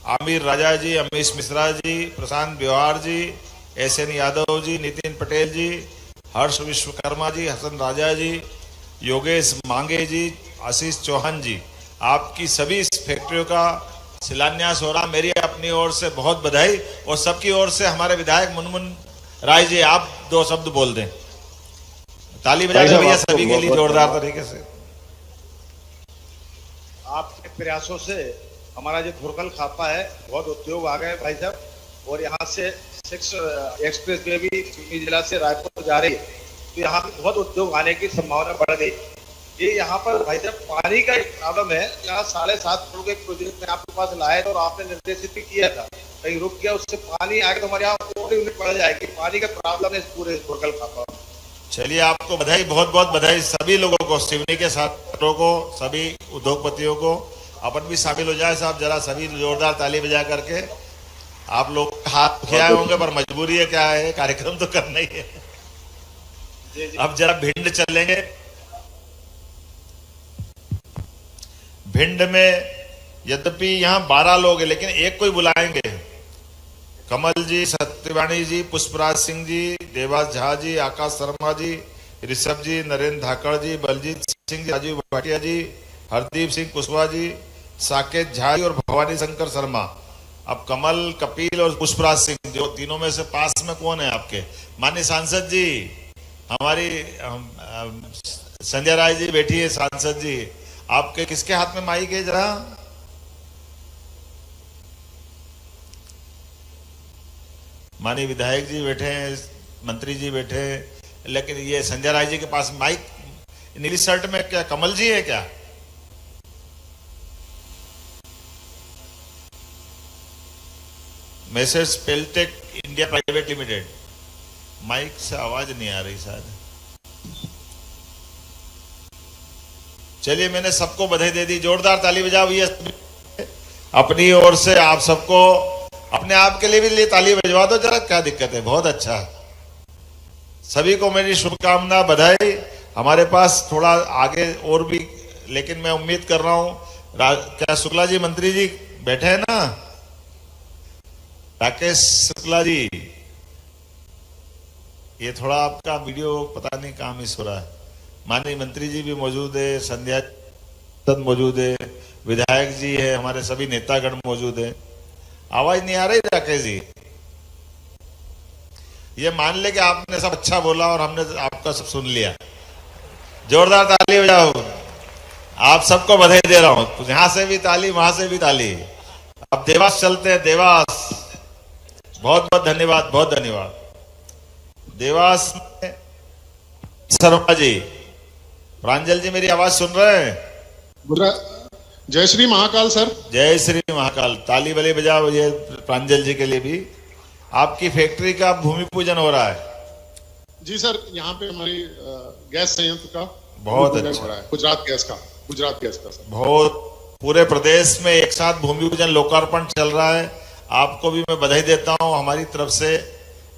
आमिर राजा जी, अमीश मिश्रा जी, प्रशांत बिहार जी, SN यादव जी, नितिन पटेल जी, हर्ष विश्वकर्मा जी, हसन राजा जी, योगेश मांगे जी, आशीष चौहान जी। आपकी सभी इस फैक्ट्रियों का शिलान्यास हो रहा। मेरी अपनी ओर से बहुत बधाई, और सबकी ओर से हमारे विधायक मुनमुन राय जी आप 2 शब्द बोल दें। ताली बजा के भैया सभी के लिए जोरदार तरीके से। आपके प्रयासों से हमारा जो भुरकल खापा है बहुत उद्योग आ गए भाई साहब, और यहाँ से 6 एक्सप्रेस वे भी जिला से रायपुर जा रही है, तो यहाँ पे बहुत उद्योग आने की संभावना बढ़ गई। ये यहाँ पर भाई साहब पानी का एक प्रॉब्लम है। यहाँ 7.5 करोड़ के प्रोजेक्ट में आपके पास लाए थे, और आपने निर्देशित भी किया था, कहीं रुक गया, उससे पानी आएगा तो हमारे यहाँ और यूनिट बढ़ जाएगी। पानी का प्रॉब्लम है इस पूरे भुरकल खापा। चलिए आपको बधाई, बहुत बहुत बधाई सभी लोगों को, सिवनी के छात्रों को, सभी उद्योगपतियों को। अपन भी शामिल हो जाए साहब जरा, सभी जोरदार ताली बजा करके। आप लोग हाथ खिलाए होंगे पर मजबूरी है, क्या है, कार्यक्रम तो करना ही है। अब जरा भिंड चलेंगे। भिंड में यद्यपि यहाँ 12 लोग हैं, लेकिन एक कोई बुलाएंगे। कमल जी, सत्यवाणी जी, पुष्पराज सिंह जी, देवास झा जी, आकाश शर्मा जी, ऋषभ जी, नरेंद्र धाकड़ जी, बलजीत सिंह जी, राजीव भाटिया जी, हरदीप सिंह कुशवाहा जी, साकेत झा जी और भवानी शंकर शर्मा। अब कमल, कपिल और पुष्पराज सिंह, जो तीनों में से पास में कौन है आपके? माननीय सांसद जी, हमारी संजय राय जी बैठी है। सांसद जी आपके किसके हाथ में माइक है जरा? माननीय विधायक जी बैठे हैं, मंत्री जी बैठे हैं, लेकिन ये संजय राय जी के पास माइक। नीली शर्ट में क्या कमल जी है क्या? Messrs Peltech India private limited. Mic से आवाज नहीं आ रही शायद। चलिए मैंने सबको बधाई दे दी, जोरदार ताली बजाओ भैया। अपनी ओर से आप सबको अपने आप के लिए भी ताली बजवा दो जरा, क्या दिक्कत है, बहुत अच्छा। सभी को मेरी शुभकामना, बधाई। हमारे पास थोड़ा आगे और भी, लेकिन मैं उम्मीद कर रहा हूं क्या शुक्ला जी, मंत्री जी बैठे हैं ना, राकेश शुक्ला जी, ये थोड़ा आपका वीडियो पता नहीं कहाँ मिस हो रहा है। माननीय मंत्री जी भी मौजूद है, संध्या मौजूद है, विधायक जी है, हमारे सभी नेतागण मौजूद है। आवाज नहीं आ रही राकेश जी? ये मान ले कि आपने सब अच्छा बोला और हमने आपका सब सुन लिया। जोरदार ताली बजाओ। आप सबको बधाई दे रहा हूं, यहां से भी ताली, वहां से भी ताली। अब देवास चलते हैं, देवास। बहुत बहुत धन्यवाद, बहुत धन्यवाद। देवास में शर्मा जी, प्रांजल जी, मेरी आवाज सुन रहे हैं? जय श्री महाकाल सर। जय श्री महाकाल। ताली बली बजाओ ये प्रांजल जी के लिए भी। आपकी फैक्ट्री का भूमि पूजन हो रहा है? जी सर, यहाँ पे हमारी गैस संयंत्र का बहुत भूमि पूजन अच्छा हो रहा है, गुजरात गैस का सर। बहुत पूरे प्रदेश में एक साथ भूमि पूजन लोकार्पण चल रहा है। आपको भी मैं बधाई देता हूं हमारी तरफ से।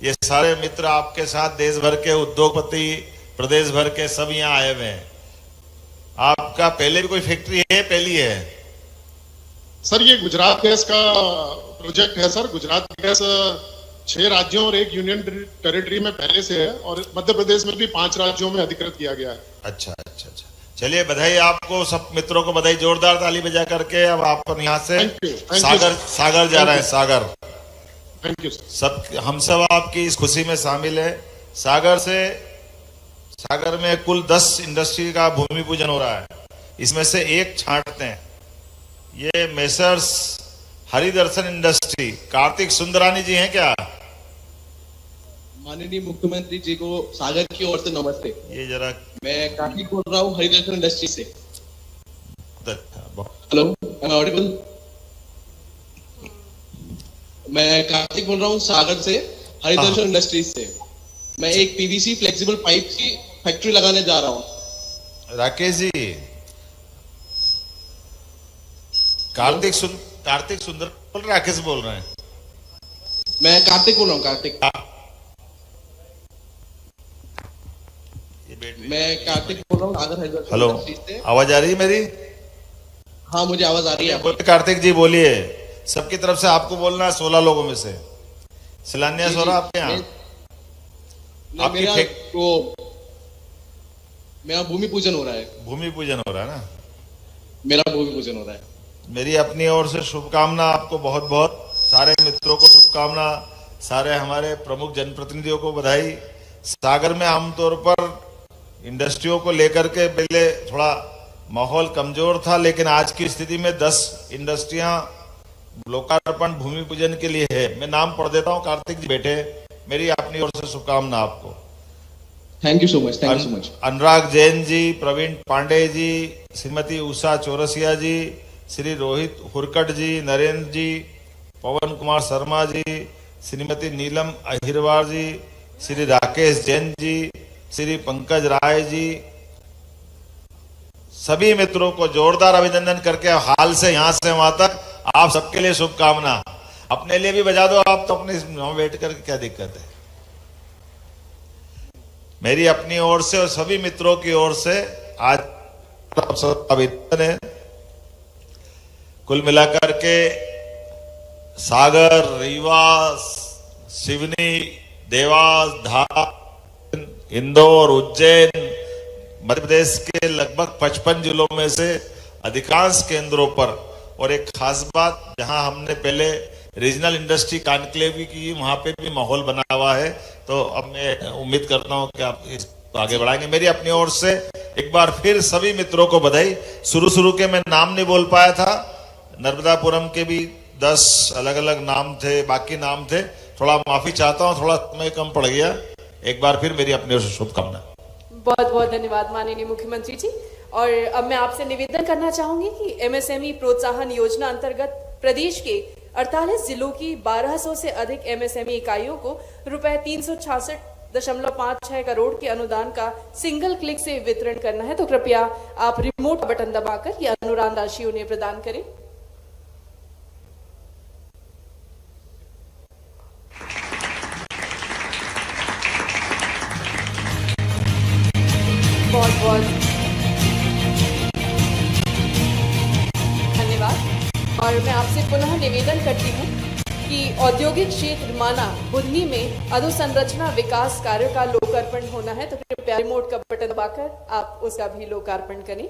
ये सारे मित्र आपके साथ, देश भर के उद्योगपति, प्रदेश भर के सब यहाँ आए हुए हैं। आपका पहले भी कोई फैक्ट्री है? पहली है सर, ये गुजरात गैस का प्रोजेक्ट है सर। गुजरात गैस 6 राज्यों और 1 यूनियन टेरिटरी में पहले से है, और मध्य प्रदेश में भी 5 राज्यों में अधिकृत किया गया है। अच्छा अच्छा अच्छा, चलिए बधाई आपको, सब मित्रों को बधाई। जोरदार ताली बजा करके अब आप यहाँ से सागर जा रहे हैं। सागर, थैंक यू सब, हम सब आपकी इस खुशी में शामिल है। सागर में कुल 10 इंडस्ट्री का भूमि पूजन हो रहा है, इसमें से एक छांटते हैं। ये मेसर्स हरिदर्शन इंडस्ट्री, कार्तिक सुंदरानी जी हैं क्या? माननीय मुख्यमंत्री जी को सागर की ओर से नमस्ते। ये जरा, मैं कार्तिक बोल रहा हूँ हरिदर्शन इंडस्ट्री से। Hello, am I audible? मैं कार्तिक बोल रहा हूँ सागर से, हरिदर्शन इंडस्ट्रीज से। मैं एक पीवीसी फ्लेक्सिबल पाइप की फैक्ट्री लगाने जा रहा हूँ। राकेश जी, कार्तिक सुंदर बोल रहे, राकेश बोल रहे हैं? मैं कार्तिक बोल रहा हूँ, कार्तिक। मैं कार्तिक बोल रहा हूँ सागर हरिदर्शन इंडस्ट्रीज से। आवाज आ रही है मेरी? हाँ, मुझे आवाज आ रही है। बोलिए कार्तिक जी, बोलिए। सबकी तरफ से आपको बोलना है, 16 लोगों में से शिलान्यास हो रहा आपके यहाँ? मेरा भूमि पूजन हो रहा है। भूमि पूजन हो रहा है ना? मेरा भूमि पूजन हो रहा है। मेरी अपनी ओर से शुभकामना आपको, बहुत बहुत। सारे मित्रों को शुभकामना, सारे हमारे प्रमुख जनप्रतिनिधियों को बधाई। सागर में आमतौर पर इंडस्ट्रियों को लेकर के पहले थोड़ा माहौल कमजोर था, लेकिन आज की स्थिति में 10 इंडस्ट्रियां लोकार्पण भूमि पूजन के लिए है। मैं नाम पढ़ देता हूं, कार्तिक जी बैठे। मेरी अपनी ओर से शुभकामना आपको। Thank you so much, thank you so much. Anurag Jain ji, Praveen Pandey ji, Shrimati Usha Chaurasia ji, Shri Rohit Hurkat ji, Narendra ji, Pawan Kumar Sharma ji, Shrimati Neelam Ahirwar ji, Shri Rakesh Jain ji, Shri Pankaj Rai ji, सभी मित्रों को जोरदार अभिनंदन करके हाल से यहां से वहां तक आप सबके लिए शुभकामना। अपने लिए भी बजा दो आप तो, अपने बैठ कर क्या दिक्कत है। मेरी अपनी ओर से और सभी मित्रों की ओर से आज आप सब अभिनंदन है। कुल मिलाकर के सागर, रीवा, सिवनी, देवास, धार, इंदौर, उज्जैन, मध्य प्रदेश के लगभग 55 जिलों में से अधिकांश केंद्रों पर, और एक खास बात, जहां हमने पहले रीजनल इंडस्ट्री कॉन्क्लेव की, वहां पे भी माहौल बना हुआ है। तो अब मैं उम्मीद करता हूं कि आप इसको आगे बढ़ाएंगे। मेरी अपनी ओर से एक बार फिर सभी मित्रों को बधाई। शुरू के मैं नाम नहीं बोल पाया था, नर्मदापुरम के भी 10 अलग अलग नाम थे, बाकी नाम थे, थोड़ा माफी चाहता हूं, थोड़ा समय कम पड़ गया। एक बार फिर मेरी अपनी ओर से शुभकामना। बहुत बहुत धन्यवाद माननीय मुख्यमंत्री जी। और अब मैं आपसे निवेदन करना चाहूंगी कि एमएसएमई प्रोत्साहन योजना अंतर्गत प्रदेश के 48 जिलों की 1200 से अधिक एमएसएमई इकाइयों को रुपए 366.56 करोड़ के अनुदान का सिंगल क्लिक से वितरण करना है। तो कृपया आप रिमोट बटन दबाकर यह अनुदान राशि उन्हें प्रदान करें। मैं आपसे पुनः निवेदन करती हूँ कि औद्योगिक क्षेत्र माना बुधनी में अधोसंरचना विकास कार्य का लोकार्पण होना है, तो कृपया रिमोट का बटन दबाकर आप उसका भी लोकार्पण करें।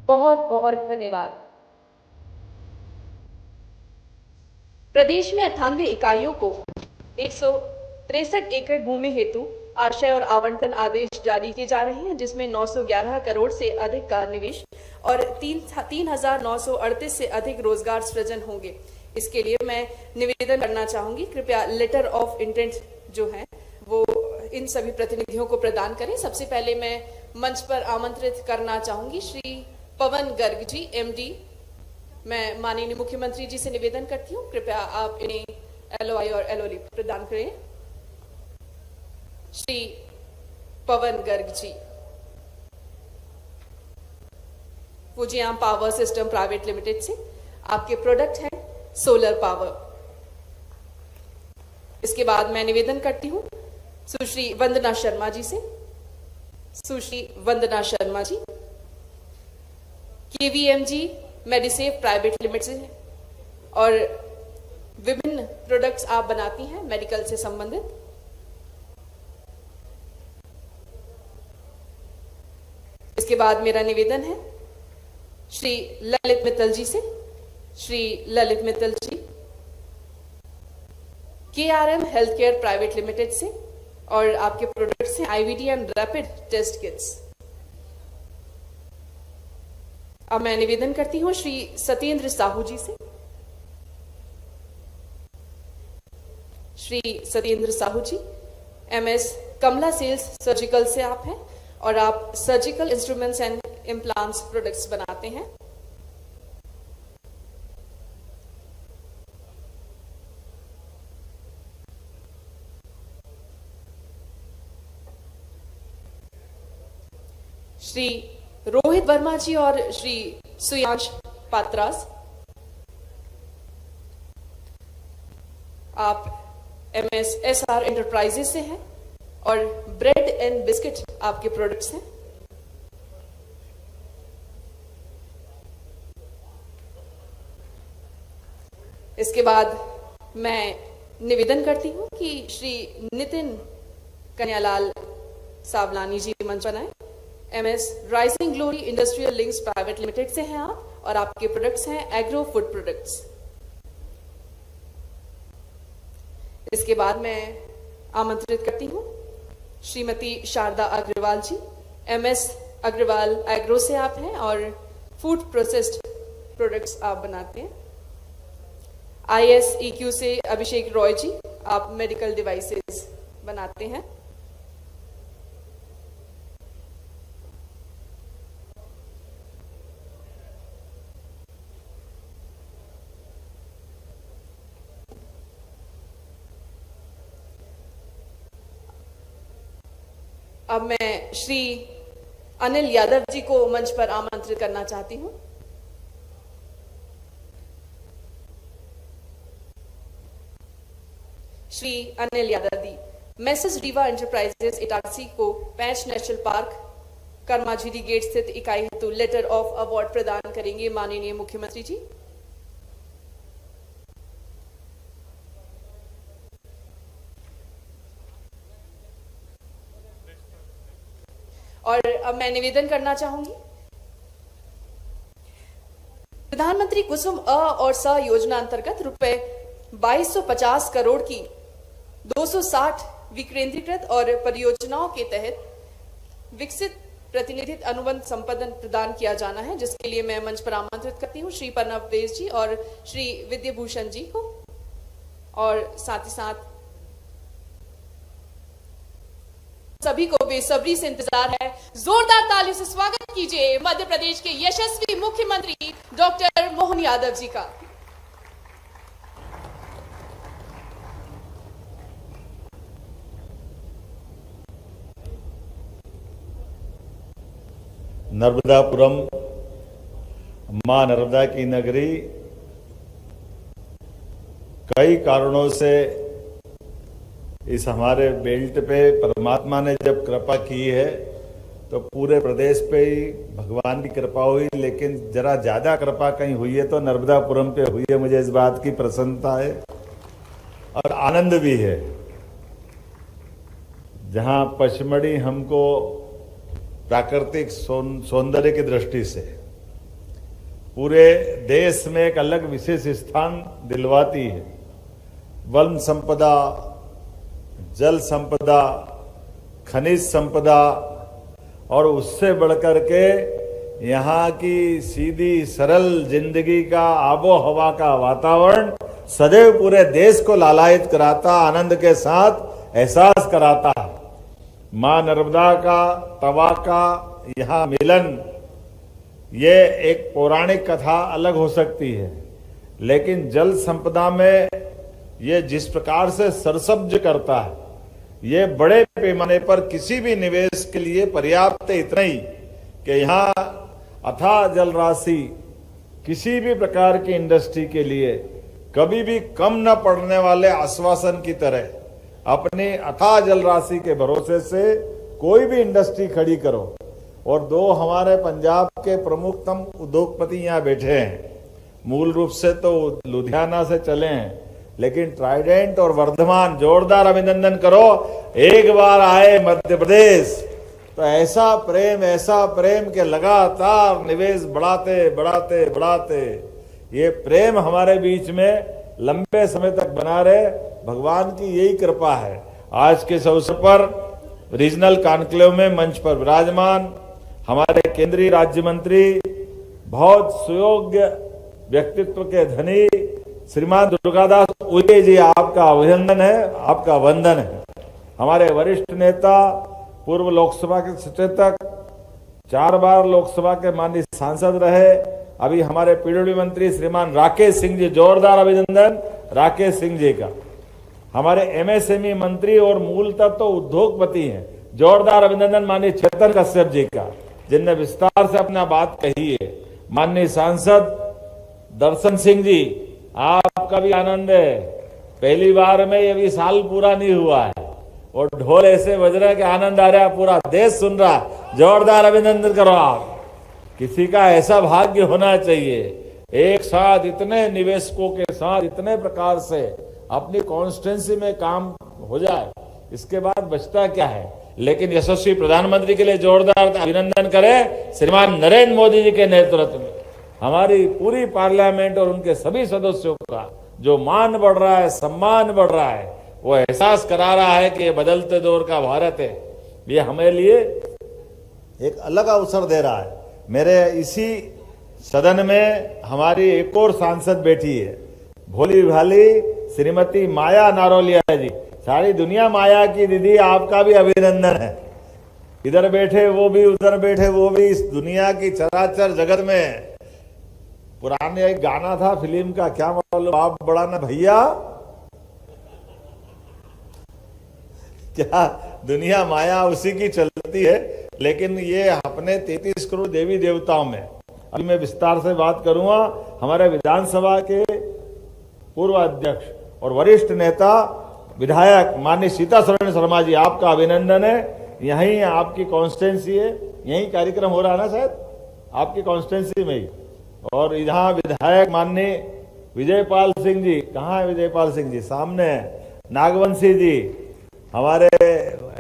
बहुत बहुत धन्यवाद। प्रदेश में 98 इकाइयों को 163 एकड़ भूमि हेतु आशय और आवंटन आदेश जारी किए जा रहे हैं, जिसमें 911 करोड़ से अधिक का निवेश और 3,938 से अधिक रोजगार सृजन होंगे। इसके लिए मैं निवेदन करना चाहूंगी, कृपया लेटर ऑफ इंटेंट जो है वो इन सभी प्रतिनिधियों को प्रदान करें। सबसे पहले मैं मंच पर आमंत्रित करना चाहूंगी श्री पवन गर्ग जी, MD। मैं माननीय मुख्यमंत्री जी से निवेदन करती हूँ, कृपया आप इन्हें LOI और LOL प्रदान करें। Shri Pawan Garg ji, फुजियाम power system private limited से, आपके प्रोडक्ट हैं सोलर पावर। इसके बाद मैं निवेदन करती हूँ सुश्री वंदना शर्मा जी से। सुश्री वंदना Sharma ji KVMG मेडिसेफ private limited से, और विभिन्न प्रोडक्ट्स आप बनाती हैं मेडिकल से संबंधित। इसके बाद मेरा निवेदन है श्री ललित मित्तल जी से। Shri Lalit Mittal ji KRM health care private limited से, और आपके प्रोडक्ट्स हैं IVD and rapid test kits. अब मैं निवेदन करती हूं श्री सत्येंद्र साहू जी से। श्री सत्येंद्र साहू जी MS कमला सेल्स सर्जिकल से आप हैं, और आप surgical instruments and implants products बनाते हैं। श्री रोहित वर्मा जी और श्री सुयांश पात्रास, आप MS SR एंटरप्राइजेस से हैं, और ब्रेड एंड बिस्किट आपके प्रोडक्ट्स हैं। इसके बाद मैं निवेदन करती हूं कि श्री नितिन कन्यालाल सावलानी जी मंच बनाए। MS rising glory industrial links private limited से हैं आप, और आपके प्रोडक्ट्स हैं एग्रो फूड प्रोडक्ट्स। इसके बाद मैं आमंत्रित करती हूं श्रीमती शारदा अग्रवाल जी। MS अग्रवाल एग्रो से आप हैं, और फूड प्रोसेस्ड प्रोडक्ट्स आप बनाते हैं। ISEQ से अभिषेक रॉय जी, आप मेडिकल डिवाइसेस बनाते हैं। अब मैं श्री अनिल यादव जी को मंच पर आमंत्रित करना चाहती हूं। श्री अनिल यादव जी मेसेज रीवा एंटरप्राइजेस इटारसी को पैंच नेशनल पार्क कर्माझीरी गेट स्थित इकाई हेतु लेटर ऑफ अवार्ड प्रदान करेंगे माननीय मुख्यमंत्री जी। और अब मैं निवेदन करना चाहूंगी, प्रधानमंत्री कुसुम अ और स योजना अंतर्गत रुपए 2250 करोड़ की 260 विकेंद्रीकृत और परियोजनाओं के तहत विकसित प्रतिनिधित्व अनुबंध संपादन प्रदान किया जाना है, जिसके लिए मैं मंच पर आमंत्रित करती हूं श्री प्रणव देश जी और श्री विद्याभूषण जी को, और साथ ही साथ सभी को बेसब्री से इंतजार है। जोरदार तालियों से स्वागत कीजिए मध्य प्रदेश के यशस्वी मुख्यमंत्री डॉक्टर मोहन यादव जी का। नर्मदापुरम मां नर्मदा की नगरी कई कारणों से इस हमारे बेल्ट पे परमात्मा ने जब कृपा की है तो पूरे प्रदेश पे ही भगवान की कृपा हुई, लेकिन जरा ज्यादा कृपा कहीं हुई है तो नर्मदापुरम पे हुई है। मुझे इस बात की प्रसन्नता है और आनंद भी है, जहां पचमढ़ी हमको प्राकृतिक सौंदर्य की दृष्टि से पूरे देश में एक अलग विशेष स्थान दिलवाती है। वन संपदा, जल संपदा, खनिज संपदा और उससे बढ़कर के यहाँ की सीधी सरल जिंदगी का, आबो हवा का वातावरण सदैव पूरे देश को लालायित कराता, आनंद के साथ एहसास कराता है। मां नर्मदा का, तवा का यहाँ मिलन, ये एक पौराणिक कथा अलग हो सकती है, लेकिन जल संपदा में ये जिस प्रकार से सरसब्ज करता है, ये बड़े पैमाने पर किसी भी निवेश के लिए पर्याप्त है। इतना ही कि यहाँ अथाह जल राशि किसी भी प्रकार की इंडस्ट्री के लिए कभी भी कम न पड़ने वाले आश्वासन की तरह अपनी अथाह जल राशि के भरोसे से कोई भी इंडस्ट्री खड़ी करो। और दो हमारे पंजाब के प्रमुखतम उद्योगपति यहाँ बैठे हैं, मूल रूप से तो लुधियाना से चले हैं, लेकिन ट्राइडेंट और वर्धमान, जोरदार अभिनंदन करो। एक बार आए मध्य प्रदेश तो ऐसा प्रेम के लगातार निवेश बढ़ाते बढ़ाते बढ़ाते ये प्रेम हमारे बीच में लंबे समय तक बना रहे, भगवान की यही कृपा है। आज के इस अवसर पर रीजनल कॉन्क्लेव में मंच पर विराजमान हमारे केंद्रीय राज्य मंत्री, बहुत सुयोग्य व्यक्तित्व के धनी श्रीमान दुर्गादास उइके जी, आपका अभिनंदन है, आपका वंदन है। हमारे वरिष्ठ नेता, पूर्व लोकसभा के सचेतक, 4 बार लोकसभा के माननीय सांसद रहे, अभी हमारे पीडब्ल्यूडी मंत्री श्रीमान राकेश सिंह जी, जोरदार अभिनंदन राकेश सिंह जी का। हमारे एमएसएमई मंत्री और मूलतः तो उद्योगपति हैं, जोरदार अभिनंदन माननीय चेतन कश्यप जी का, जिनने विस्तार से अपना बात कही है। माननीय सांसद दर्शन सिंह जी, आपका भी आनंद है, पहली बार में ये भी साल पूरा नहीं हुआ है और ढोल ऐसे बज रहे कि आनंद आ रहा, पूरा देश सुन रहा, जोरदार अभिनंदन करो आप। किसी का ऐसा भाग्य होना चाहिए, एक साथ इतने निवेशकों के साथ इतने प्रकार से अपनी कॉन्स्टिट्यूंसी में काम हो जाए, इसके बाद बचता क्या है। लेकिन यशस्वी प्रधानमंत्री के लिए जोरदार अभिनंदन करें श्रीमान नरेंद्र मोदी जी के नेतृत्व में हमारी पूरी पार्लियामेंट और उनके सभी सदस्यों का जो मान बढ़ रहा है, सम्मान बढ़ रहा है, वो एहसास करा रहा है कि ये बदलते दौर का भारत है। ये हमारे लिए एक अलग अवसर दे रहा है। मेरे इसी सदन में हमारी एक और सांसद बैठी है, भोली भाली श्रीमती माया नारोलिया जी। सारी दुनिया माया की दीदी, आपका भी अभिनंदन है। इधर बैठे वो भी, उधर बैठे वो भी, इस दुनिया की चराचर जगत में। पुराने एक गाना था फिल्म का, क्या मालूम, बाप बड़ा ना भैया, क्या दुनिया माया उसी की चलती है। लेकिन ये अपने 33 करोड़ देवी देवताओं में अभी मैं विस्तार से बात करूंगा। हमारे विधानसभा के पूर्व अध्यक्ष और वरिष्ठ नेता विधायक माननीय सीता सरण शर्मा जी, आपका अभिनंदन है। यहीं आपकी कॉन्स्टिट्यूंसी है, यहीं कार्यक्रम हो रहा है ना शायद आपकी कॉन्स्टिट्यूंसी में ही। और यहाँ विधायक माननीय विजयपाल सिंह जी, कहाँ है विजयपाल सिंह जी, सामने है। नागवंशी जी, हमारे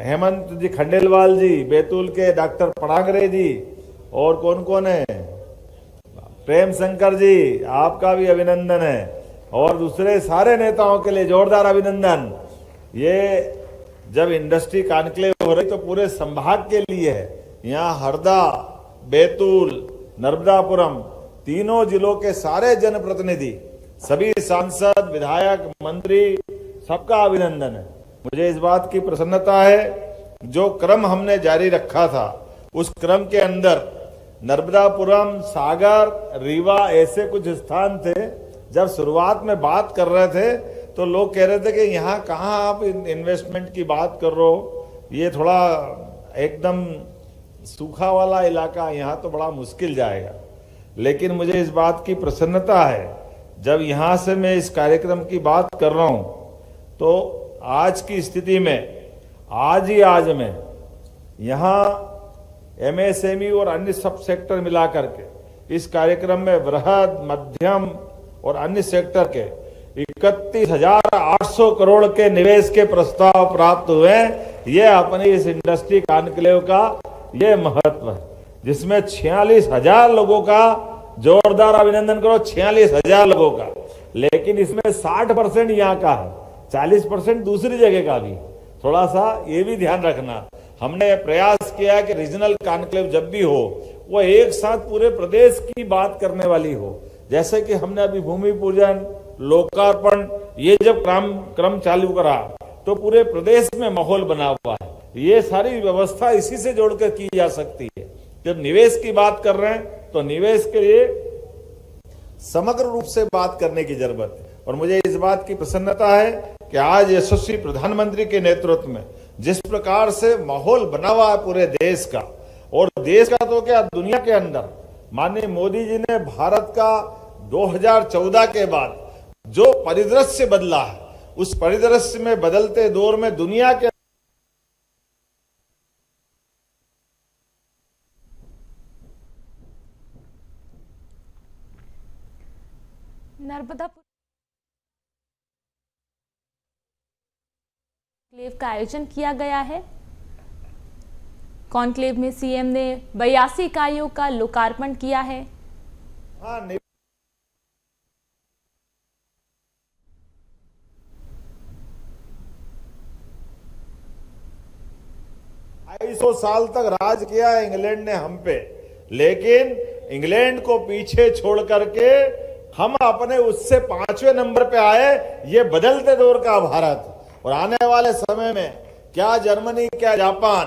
हेमंत जी खंडेलवाल जी, बैतूल के डॉक्टर पड़ांगरे जी, और कौन कौन है, प्रेम शंकर जी, आपका भी अभिनंदन है। और दूसरे सारे नेताओं के लिए जोरदार अभिनंदन। ये जब इंडस्ट्री कॉन्क्लेव हो रही तो पूरे संभाग के लिए है। यहाँ हरदा, बैतूल, नर्मदापुरम, तीनों जिलों के सारे जनप्रतिनिधि, सभी सांसद, विधायक, मंत्री, सबका अभिनंदन है। मुझे इस बात की प्रसन्नता है, जो क्रम हमने जारी रखा था उस क्रम के अंदर नर्मदापुरम, सागर, रीवा ऐसे कुछ स्थान थे। जब शुरुआत में बात कर रहे थे तो लोग कह रहे थे कि यहाँ कहाँ आप इन्वेस्टमेंट की बात कर रहे हो, ये थोड़ा एकदम सूखा वाला इलाका, यहाँ तो बड़ा मुश्किल जाएगा। लेकिन मुझे इस बात की प्रसन्नता है, जब यहाँ से मैं इस कार्यक्रम की बात कर रहा हूँ तो आज की स्थिति में आज में यहाँ एमएसएमई और अन्य सब सेक्टर मिला करके इस कार्यक्रम में वृहद, मध्यम और अन्य सेक्टर के 31,800 करोड़ के निवेश के प्रस्ताव प्राप्त हुए। ये अपनी इस इंडस्ट्री कॉन्क्लेव का ये महत्व है, जिसमें 46,000 लोगों का, जोरदार अभिनंदन करो, 46,000 लोगों का। लेकिन इसमें 60% यहाँ का है, 40% दूसरी जगह का भी। थोड़ा सा ये भी ध्यान रखना। हमने प्रयास किया कि रीजनल कॉन्क्लेव जब भी हो वो एक साथ पूरे प्रदेश की बात करने वाली हो। जैसे कि हमने अभी भूमि पूजन, लोकार्पण, ये जब क्रम चालू करा तो पूरे प्रदेश में माहौल बना हुआ है। ये सारी व्यवस्था इसी से जोड़कर की जा सकती है। जब निवेश की बात कर रहे हैं तो निवेश के लिए समग्र रूप से बात करने की जरूरत है। और मुझे इस बात की प्रसन्नता है कि आज यशस्वी प्रधानमंत्री के नेतृत्व में जिस प्रकार से माहौल बना हुआ है पूरे देश का, और देश का तो क्या दुनिया के अंदर, माननीय मोदी जी ने भारत का 2014 के बाद जो परिदृश्य बदला है, उस परिदृश्य में बदलते दौर में दुनिया के नर्मदा कॉन्क्लेव का आयोजन किया गया है। कॉन्क्लेव में सीएम ने 82 इकाइयों का लोकार्पण किया है। हाँ, 250 साल तक राज किया है इंग्लैंड ने हम पे, लेकिन इंग्लैंड को पीछे छोड़ करके हम अपने उससे 5वें नंबर पे आए। ये बदलते दौर का भारत, और आने वाले समय में क्या जर्मनी, क्या जापान,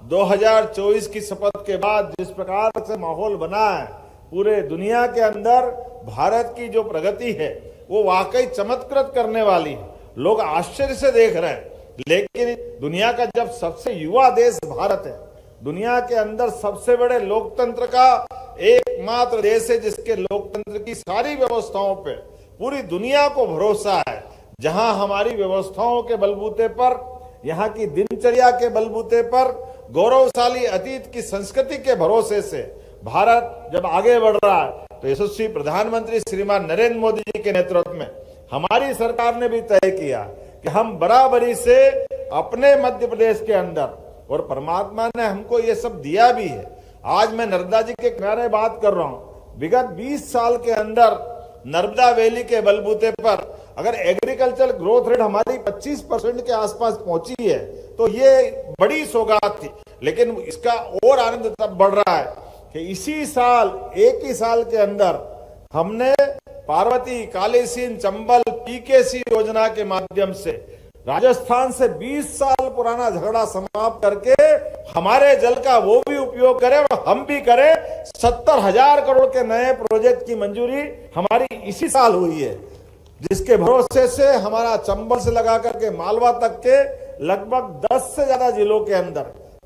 2024 की शपथ के बाद जिस प्रकार से माहौल बना है पूरे दुनिया के अंदर, भारत की जो प्रगति है वो वाकई चमत्कृत करने वाली है। लोग आश्चर्य से देख रहे हैं। लेकिन दुनिया का जब सबसे युवा देश भारत है, दुनिया के अंदर सबसे बड़े लोकतंत्र का एकमात्र देश है जिसके लोकतंत्र की सारी व्यवस्थाओं पे पूरी दुनिया को भरोसा है, जहां हमारी व्यवस्थाओं के बलबूते पर, यहाँ की दिनचर्या के बलबूते पर, गौरवशाली अतीत की संस्कृति के भरोसे से भारत जब आगे बढ़ रहा है, तो यशस्वी प्रधानमंत्री श्रीमान नरेंद्र मोदी जी के नेतृत्व में हमारी सरकार ने भी तय किया कि हम बराबरी से अपने मध्य प्रदेश के अंदर, और परमात्मा ने हमको ये सब दिया भी है। आज मैं नर्मदा जी के किनारे बात कर रहा हूं। विगत 20 साल के अंदर नर्मदा वैली के बलबूते पर अगर एग्रीकल्चर ग्रोथ रेट हमारी 25% के आसपास पहुंची है तो ये बड़ी सौगात थी। लेकिन इसका और आनंद तब बढ़ रहा है कि इसी साल, एक ही साल के अंदर हमने पार्वती, कालीसिंध, चंबल, पीकेसी योजना के माध्यम से राजस्थान से 20 साल पुराना झगड़ा समाप्त करके हमारे जल का वो भी उपयोग करें और हम भी करें। 70,000 करोड़ के नए प्रोजेक्ट की मंजूरी हमारी इसी साल हुई है, जिसके भरोसे से हमारा चंबल से लगा करके मालवा तक के लगभग 10 से ज्यादा जिलों के अंदर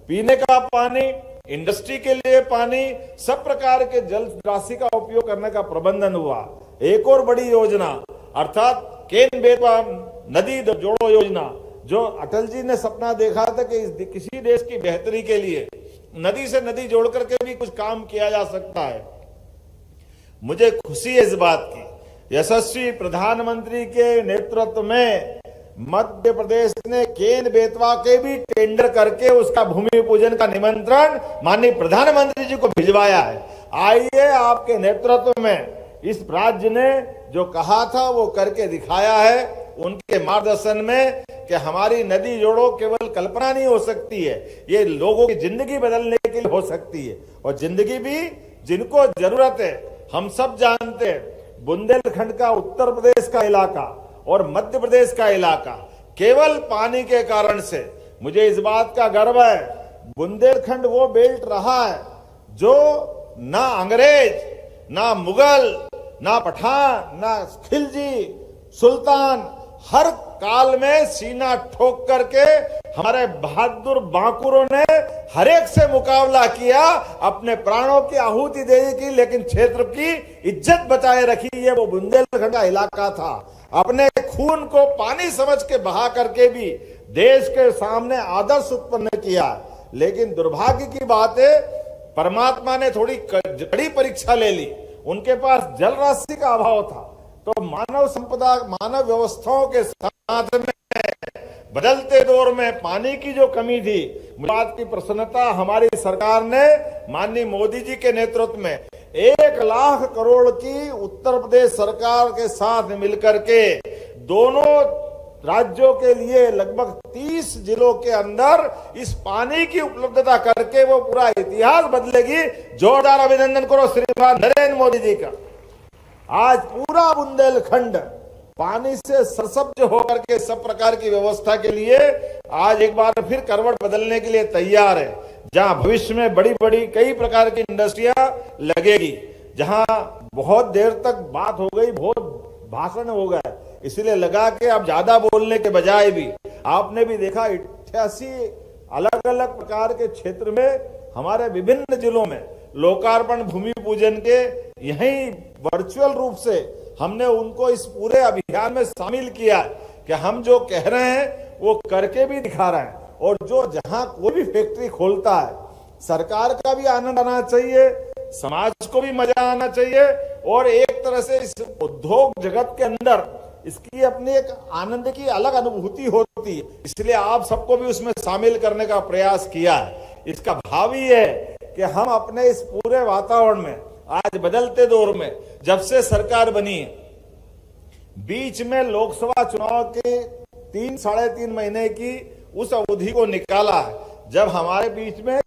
पीने का पानी, इंडस्ट्री के लिए पानी, सब प्रकार के जल राशि का उपयोग करने का प्रबंधन हुआ। एक और बड़ी योजना अर्थात केन बेतवा नदी जोड़ो योजना, जो अटल जी ने सपना देखा था कि किसी देश की बेहतरी के लिए नदी से नदी जोड़ करके भी कुछ काम किया जा सकता है। मुझे खुशी है इस बात की, यशस्वी प्रधानमंत्री के नेतृत्व में मध्य प्रदेश ने केन बेतवा के भी टेंडर करके उसका भूमि पूजन का निमंत्रण माननीय प्रधानमंत्री जी को भिजवाया है। आइए, आपके नेतृत्व में इस राज्य ने जो कहा था वो करके दिखाया है। उनके मार्गदर्शन में कि हमारी नदी जोड़ो केवल कल्पना नहीं हो सकती है, ये लोगों की जिंदगी बदलने के लिए हो सकती है। और जिंदगी भी जिनको जरूरत है, हम सब जानते हैं बुंदेलखंड का उत्तर प्रदेश का इलाका और मध्य प्रदेश का इलाका केवल पानी के कारण से, मुझे इस बात का गर्व है, बुंदेलखंड वो बेल्ट रहा है जो ना अंग्रेज, ना मुगल, ना पठान, ना खिलजी, सुल्तान, हर काल में सीना ठोक करके हमारे बहादुर बांकुरों ने हर एक से मुकाबला किया, अपने प्राणों की आहुति दे की, लेकिन क्षेत्र की इज्जत बचाए रखी। ये वो बुंदेलखंड का इलाका था। अपने खून को पानी समझ के बहा करके भी देश के सामने आदर्श उत्पन्न किया। लेकिन दुर्भाग्य की बात है, परमात्मा ने थोड़ी कड़ी परीक्षा ले ली। उनके पास जल राशि का अभाव था, तो मानव संपदा, मानव व्यवस्थाओं के साथ में बदलते दौर में पानी की जो कमी थी, बात की प्रसन्नता हमारी सरकार ने माननीय मोदी जी के नेतृत्व में 1 लाख करोड़ की उत्तर प्रदेश सरकार के साथ मिलकर के दोनों राज्यों के लिए लगभग 30 जिलों के अंदर इस पानी की उपलब्धता करके वो पूरा इतिहास बदलेगी। जोरदार अभिनंदन करो श्रीमान नरेंद्र मोदी जी का। आज पूरा बुंदेलखंड पानी से सरसब्ज होकर के सब प्रकार की व्यवस्था के लिए आज एक बार फिर करवट बदलने के लिए तैयार है। जहां भविष्य में बड़ी बड़ी कई प्रकार की इंडस्ट्रियां लगेगी, जहां बहुत देर तक बात हो गई, बहुत भाषण हो गए, इसलिए लगा के अब ज्यादा बोलने के बजाय भी आपने भी देखा 88 अलग अलग प्रकार के क्षेत्र में हमारे विभिन्न जिलों में लोकार्पण भूमि पूजन के यही वर्चुअल रूप से हमने उनको इस पूरे अभियान में शामिल किया कि हम जो कह रहे हैं वो करके भी दिखा रहे हैं। और जो जहां कोई भी फैक्ट्री खोलता है, सरकार का भी आनंद आना चाहिए, समाज को भी मजा आना चाहिए, और एक तरह से इस उद्योग जगत के अंदर इसकी अपनी एक आनंद की अलग अनुभूति होती है। इसलिए आप सबको भी उसमें शामिल करने का प्रयास किया है। इसका भाव ही है कि हम अपने इस पूरे वातावरण में आज बदलते दौर में जब से सरकार बनी है, बीच में लोकसभा चुनाव के 3-3.5 महीने की उस अवधि को निकाला है, जब हमारे बीच में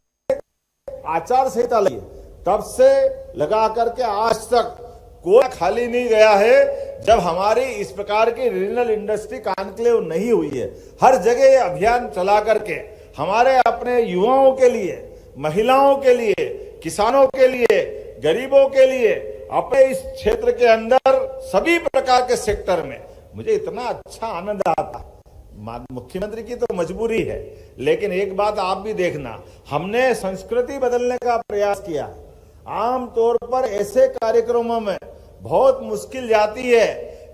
आचार संहिता लगी, तब से लगा करके आज तक कोई खाली नहीं गया है जब हमारी इस प्रकार की रीजनल इंडस्ट्री कॉन्क्लेव नहीं हुई है। हर जगह ये अभियान चला करके हमारे अपने युवाओं के लिए, महिलाओं के लिए, किसानों के लिए, गरीबों के लिए, अपने इस क्षेत्र के अंदर सभी प्रकार के सेक्टर में मुझे इतना अच्छा आनंद आता। मुख्यमंत्री की तो मजबूरी है, लेकिन एक बात आप भी देखना, हमने संस्कृति बदलने का प्रयास किया। आमतौर पर ऐसे कार्यक्रमों में बहुत मुश्किल जाती है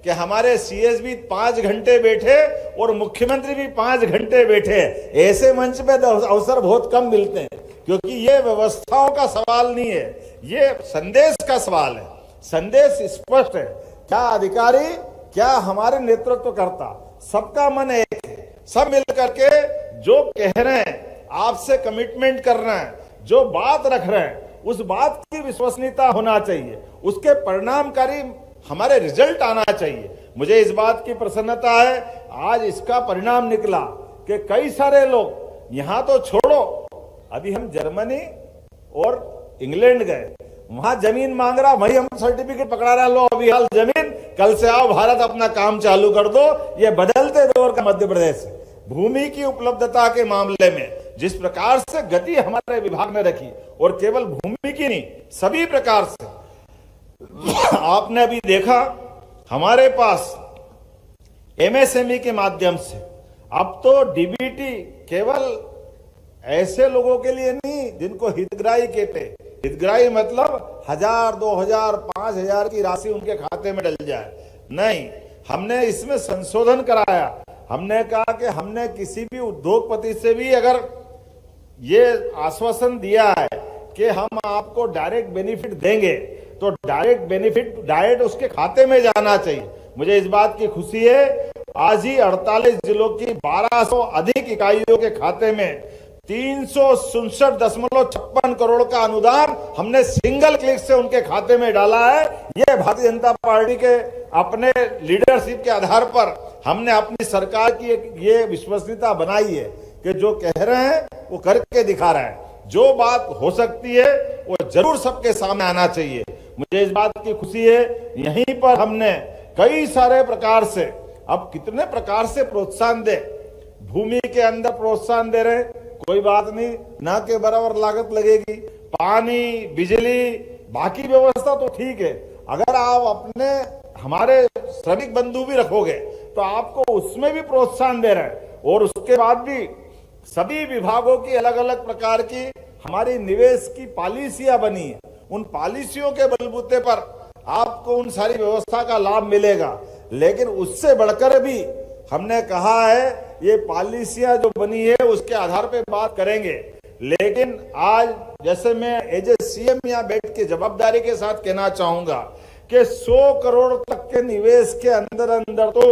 कि हमारे सीएस भी 5 घंटे बैठे और मुख्यमंत्री भी 5 घंटे बैठे। ऐसे मंच पे अवसर बहुत कम मिलते हैं, क्योंकि ये व्यवस्थाओं का सवाल नहीं है, ये संदेश का सवाल है। संदेश स्पष्ट है, क्या अधिकारी, क्या हमारे नेतृत्व करता, सबका मन एक है। सब मिलकर के जो कह रहे हैं, आपसे कमिटमेंट कर रहे हैं, जो बात रख रहे हैं, उस बात की विश्वसनीयता होना चाहिए, उसके परिणामकारी हमारे रिजल्ट आना चाहिए। मुझे इस बात की प्रसन्नता है, आज इसका परिणाम निकला कि कई सारे लोग, यहां तो छोड़ो, अभी हम जर्मनी और इंग्लैंड गए, वहां जमीन मांग रहा, वही हम सर्टिफिकेट पकड़ा रहा, लो अभी हाल जमीन, कल से आओ भारत अपना काम चालू कर दो। ये बदलते दौर का मध्य प्रदेश है। भूमि की उपलब्धता के मामले में जिस प्रकार से गति हमारे विभाग ने रखी, और केवल भूमि की नहीं, सभी प्रकार से आपने अभी देखा हमारे पास एमएसएमई के माध्यम से अब तो डीबीटी केवल ऐसे लोगों के लिए नहीं जिनको हितग्राही कहते। हितग्राही मतलब 1000, 2000, 5000 की राशि उनके खाते में डल जाए, नहीं, हमने इसमें संशोधन कराया। हमने कहा कि हमने किसी भी उद्योगपति से भी अगर ये आश्वासन दिया है कि हम आपको डायरेक्ट बेनिफिट देंगे, तो डायरेक्ट बेनिफिट डायरेक्ट उसके खाते में जाना चाहिए। मुझे इस बात की खुशी है, आज ही 48 जिलों की 1200 अधिक इकाइयों के खाते में 367.56 करोड़ का अनुदान हमने सिंगल क्लिक से उनके खाते में डाला है। ये भारतीय जनता पार्टी के अपने लीडरशिप के आधार पर हमने अपनी सरकार की ये विश्वसनीयता बनाई है कि जो कह रहे हैं वो करके दिखा रहे हैं। जो बात हो सकती है वो जरूर सबके सामने आना चाहिए। मुझे इस बात की खुशी है, यहीं पर हमने कई सारे प्रकार से, अब कितने प्रकार से प्रोत्साहन दे, भूमि के अंदर प्रोत्साहन दे रहे, कोई बात नहीं, ना के बराबर लागत लगेगी, पानी, बिजली, बाकी व्यवस्था तो ठीक है। अगर आप अपने हमारे श्रमिक बंधु भी रखोगे तो आपको उसमें भी प्रोत्साहन दे रहे हैं। और उसके बाद भी सभी विभागों की अलग अलग प्रकार की हमारी निवेश की पॉलिसियां बनी है, उन पॉलिसियों के बलबूते पर आपको उन सारी व्यवस्था का लाभ मिलेगा। लेकिन उससे बढ़कर भी हमने कहा है ये पॉलिसियां जो बनी है उसके आधार पे बात करेंगे। लेकिन आज जैसे मैं एज ए सीएम यहाँ बैठ के जवाबदारी के साथ कहना चाहूंगा कि 100 करोड़ तक के निवेश के अंदर अंदर तो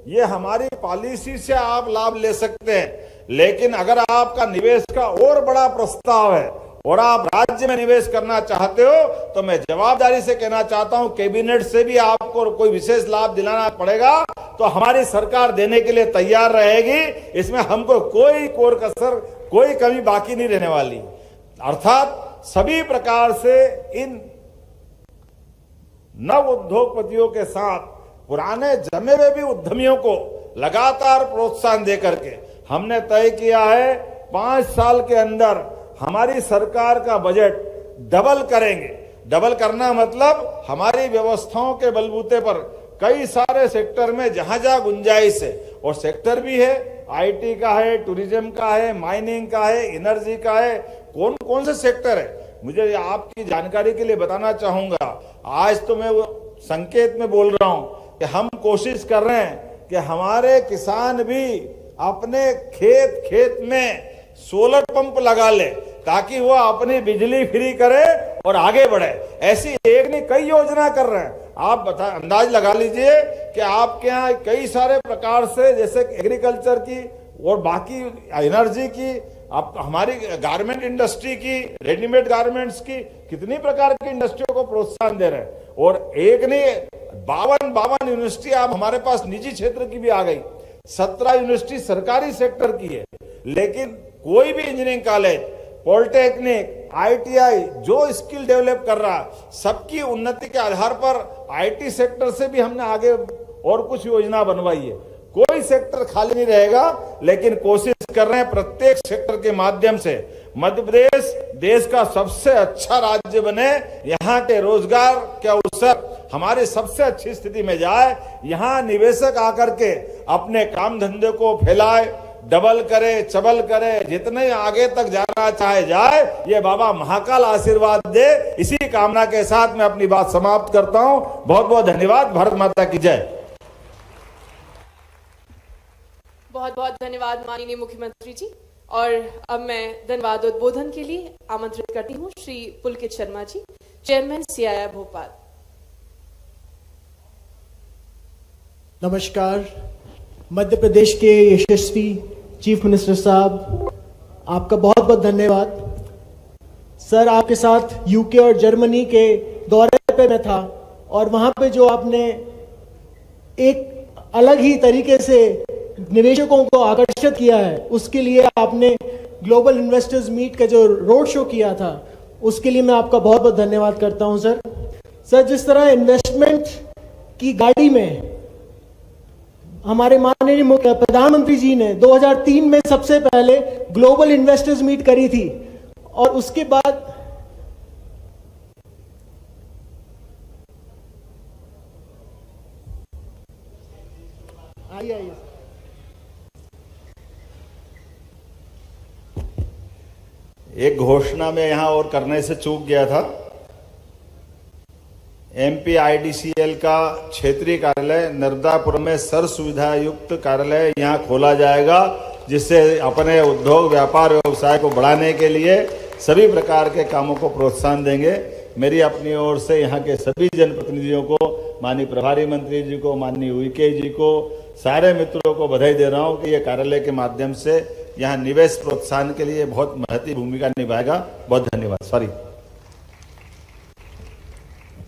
ये हमारी पॉलिसी से आप लाभ ले सकते हैं। लेकिन अगर आपका निवेश का और बड़ा प्रस्ताव है और आप राज्य में निवेश करना चाहते हो तो मैं जवाबदारी से कहना चाहता हूं कैबिनेट से भी आपको कोई विशेष लाभ दिलाना पड़ेगा तो हमारी सरकार देने के लिए तैयार रहेगी। इसमें हमको कोई कोर कसर, कोई कमी बाकी नहीं रहने वाली। अर्थात सभी प्रकार से इन नव उद्योगपतियों के साथ पुराने जमे हुए भी उद्यमियों को लगातार प्रोत्साहन देकर के हमने तय किया है 5 साल के अंदर हमारी सरकार का बजट डबल करेंगे। डबल करना मतलब हमारी व्यवस्थाओं के बलबूते पर कई सारे सेक्टर में जहां जहां गुंजाइश है, और सेक्टर भी है, आईटी का है, टूरिज्म का है, माइनिंग का है, एनर्जी का है, कौन कौन से सेक्टर है मुझे आपकी जानकारी के लिए बताना चाहूंगा। आज तो मैं संकेत में बोल रहा हूं कि हम कोशिश कर रहे हैं कि हमारे किसान भी अपने खेत में सोलर पंप लगा ले ताकि वो अपनी बिजली फ्री करे और आगे बढ़े। ऐसी एक नहीं कई योजना कर रहे हैं। आप अंदाज लगा लीजिए कि आपके यहाँ कई सारे प्रकार से जैसे एग्रीकल्चर की और बाकी एनर्जी की, आप हमारी गारमेंट इंडस्ट्री की, रेडीमेड गारमेंट्स की, कितनी प्रकार की इंडस्ट्रियों को प्रोत्साहन दे रहे हैं। और एक नहीं 52 यूनिवर्सिटी आप हमारे पास निजी क्षेत्र की भी आ गई, 17 यूनिवर्सिटी सरकारी सेक्टर की है। लेकिन कोई भी इंजीनियरिंग कॉलेज, पॉलिटेक्निक, आईटीआई जो स्किल डेवलप कर रहा है, सबकी उन्नति के आधार पर आईटी सेक्टर से भी हमने आगे और कुछ योजना बनवाई है। कोई सेक्टर खाली नहीं रहेगा, लेकिन कोशिश कर रहे हैं प्रत्येक सेक्टर के माध्यम से मध्य प्रदेश देश का सबसे अच्छा राज्य बने, यहाँ के रोजगार के अवसर हमारी सबसे अच्छी स्थिति में जाए, यहाँ निवेशक आकर के अपने काम धंधे को फैलाए, डबल करे, चबल करे, जितने आगे तक जाना चाहे जाए, ये बाबा महाकाल आशीर्वाद दे। इसी कामना के साथ मैं अपनी बात समाप्त करता हूं। बहुत बहुत धन्यवाद। भारत माता की जय। बहुत बहुत धन्यवाद माननीय मुख्यमंत्री जी। और अब मैं धन्यवाद उद्बोधन के लिए आमंत्रित करती हूँ श्री पुलकित शर्मा जी, चेयरमैन सीआईआई भोपाल। नमस्कार। मध्य प्रदेश के यशस्वी चीफ मिनिस्टर साहब, आपका बहुत बहुत धन्यवाद। सर, आपके साथ यूके और जर्मनी के दौरे पे मैं था और वहाँ पे जो आपने एक अलग ही तरीके से निवेशकों को आकर्षित किया है, उसके लिए आपने ग्लोबल इन्वेस्टर्स मीट का जो रोड शो किया था, उसके लिए मैं आपका बहुत बहुत धन्यवाद करता हूँ सर। सर, जिस तरह इन्वेस्टमेंट की गाड़ी में हमारे माननीय प्रधानमंत्री जी ने 2003 में सबसे पहले ग्लोबल इन्वेस्टर्स मीट करी थी और उसके बाद आइए एक घोषणा में यहां और करने से चूक गया था। एमपी आईडीसीएल का क्षेत्रीय कार्यालय नर्मदापुरम में सर्व सुविधा युक्त कार्यालय यहां खोला जाएगा, जिससे अपने उद्योग, व्यापार, व्यवसाय को बढ़ाने के लिए सभी प्रकार के कामों को प्रोत्साहन देंगे। मेरी अपनी ओर से यहाँ के सभी जनप्रतिनिधियों को, माननीय प्रभारी मंत्री जी को, माननीय वीके जी को, सारे मित्रों को बधाई दे रहा हूँ कि ये कार्यालय के माध्यम से यहाँ निवेश प्रोत्साहन के लिए बहुत महत्वपूर्ण भूमिका निभाएगा। बहुत धन्यवाद। सॉरी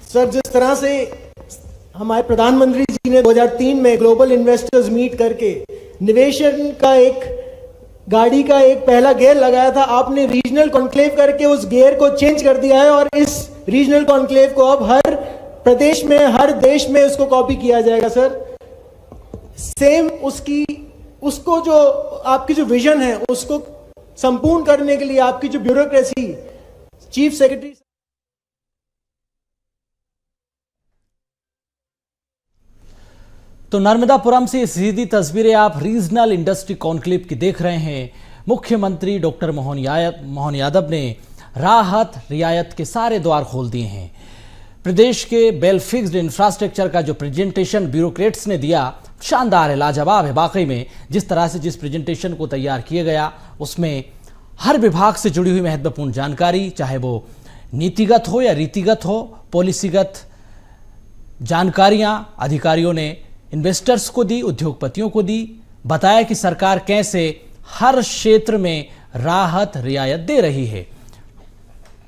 सर, जिस तरह से हमारे प्रधानमंत्री जी ने 2003 में ग्लोबल इन्वेस्टर्स मीट करके निवेशन का एक गाड़ी का एक पहला गियर लगाया था, आपने रीजनल कॉन्क्लेव करके उस गियर को चेंज कर दिया है और इस रीजनल कॉन्क्लेव को अब हर प्रदेश में, हर देश में उसको कॉपी किया जाएगा सर। सेम उसको जो आपकी जो विजन है उसको संपूर्ण करने के लिए आपकी जो ब्यूरोक्रेसी, चीफ सेक्रेटरी तो नर्मदापुरम से सीधी तस्वीरें आप रीजनल इंडस्ट्री कॉन्क्लेव की देख रहे हैं। मुख्यमंत्री डॉक्टर मोहन यादव ने राहत रियायत के सारे द्वार खोल दिए हैं। प्रदेश के वेल फिक्स्ड इंफ्रास्ट्रक्चर का जो प्रेजेंटेशन ब्यूरोक्रेट्स ने दिया, शानदार है, लाजवाब है। वाकई में जिस तरह से जिस प्रेजेंटेशन को तैयार किया गया, उसमें हर विभाग से जुड़ी हुई महत्वपूर्ण जानकारी, चाहे वो नीतिगत हो या रीतिगत हो, पॉलिसीगत जानकारियां अधिकारियों ने इन्वेस्टर्स को दी, उद्योगपतियों को दी। बताया कि सरकार कैसे हर क्षेत्र में राहत रियायत दे रही है।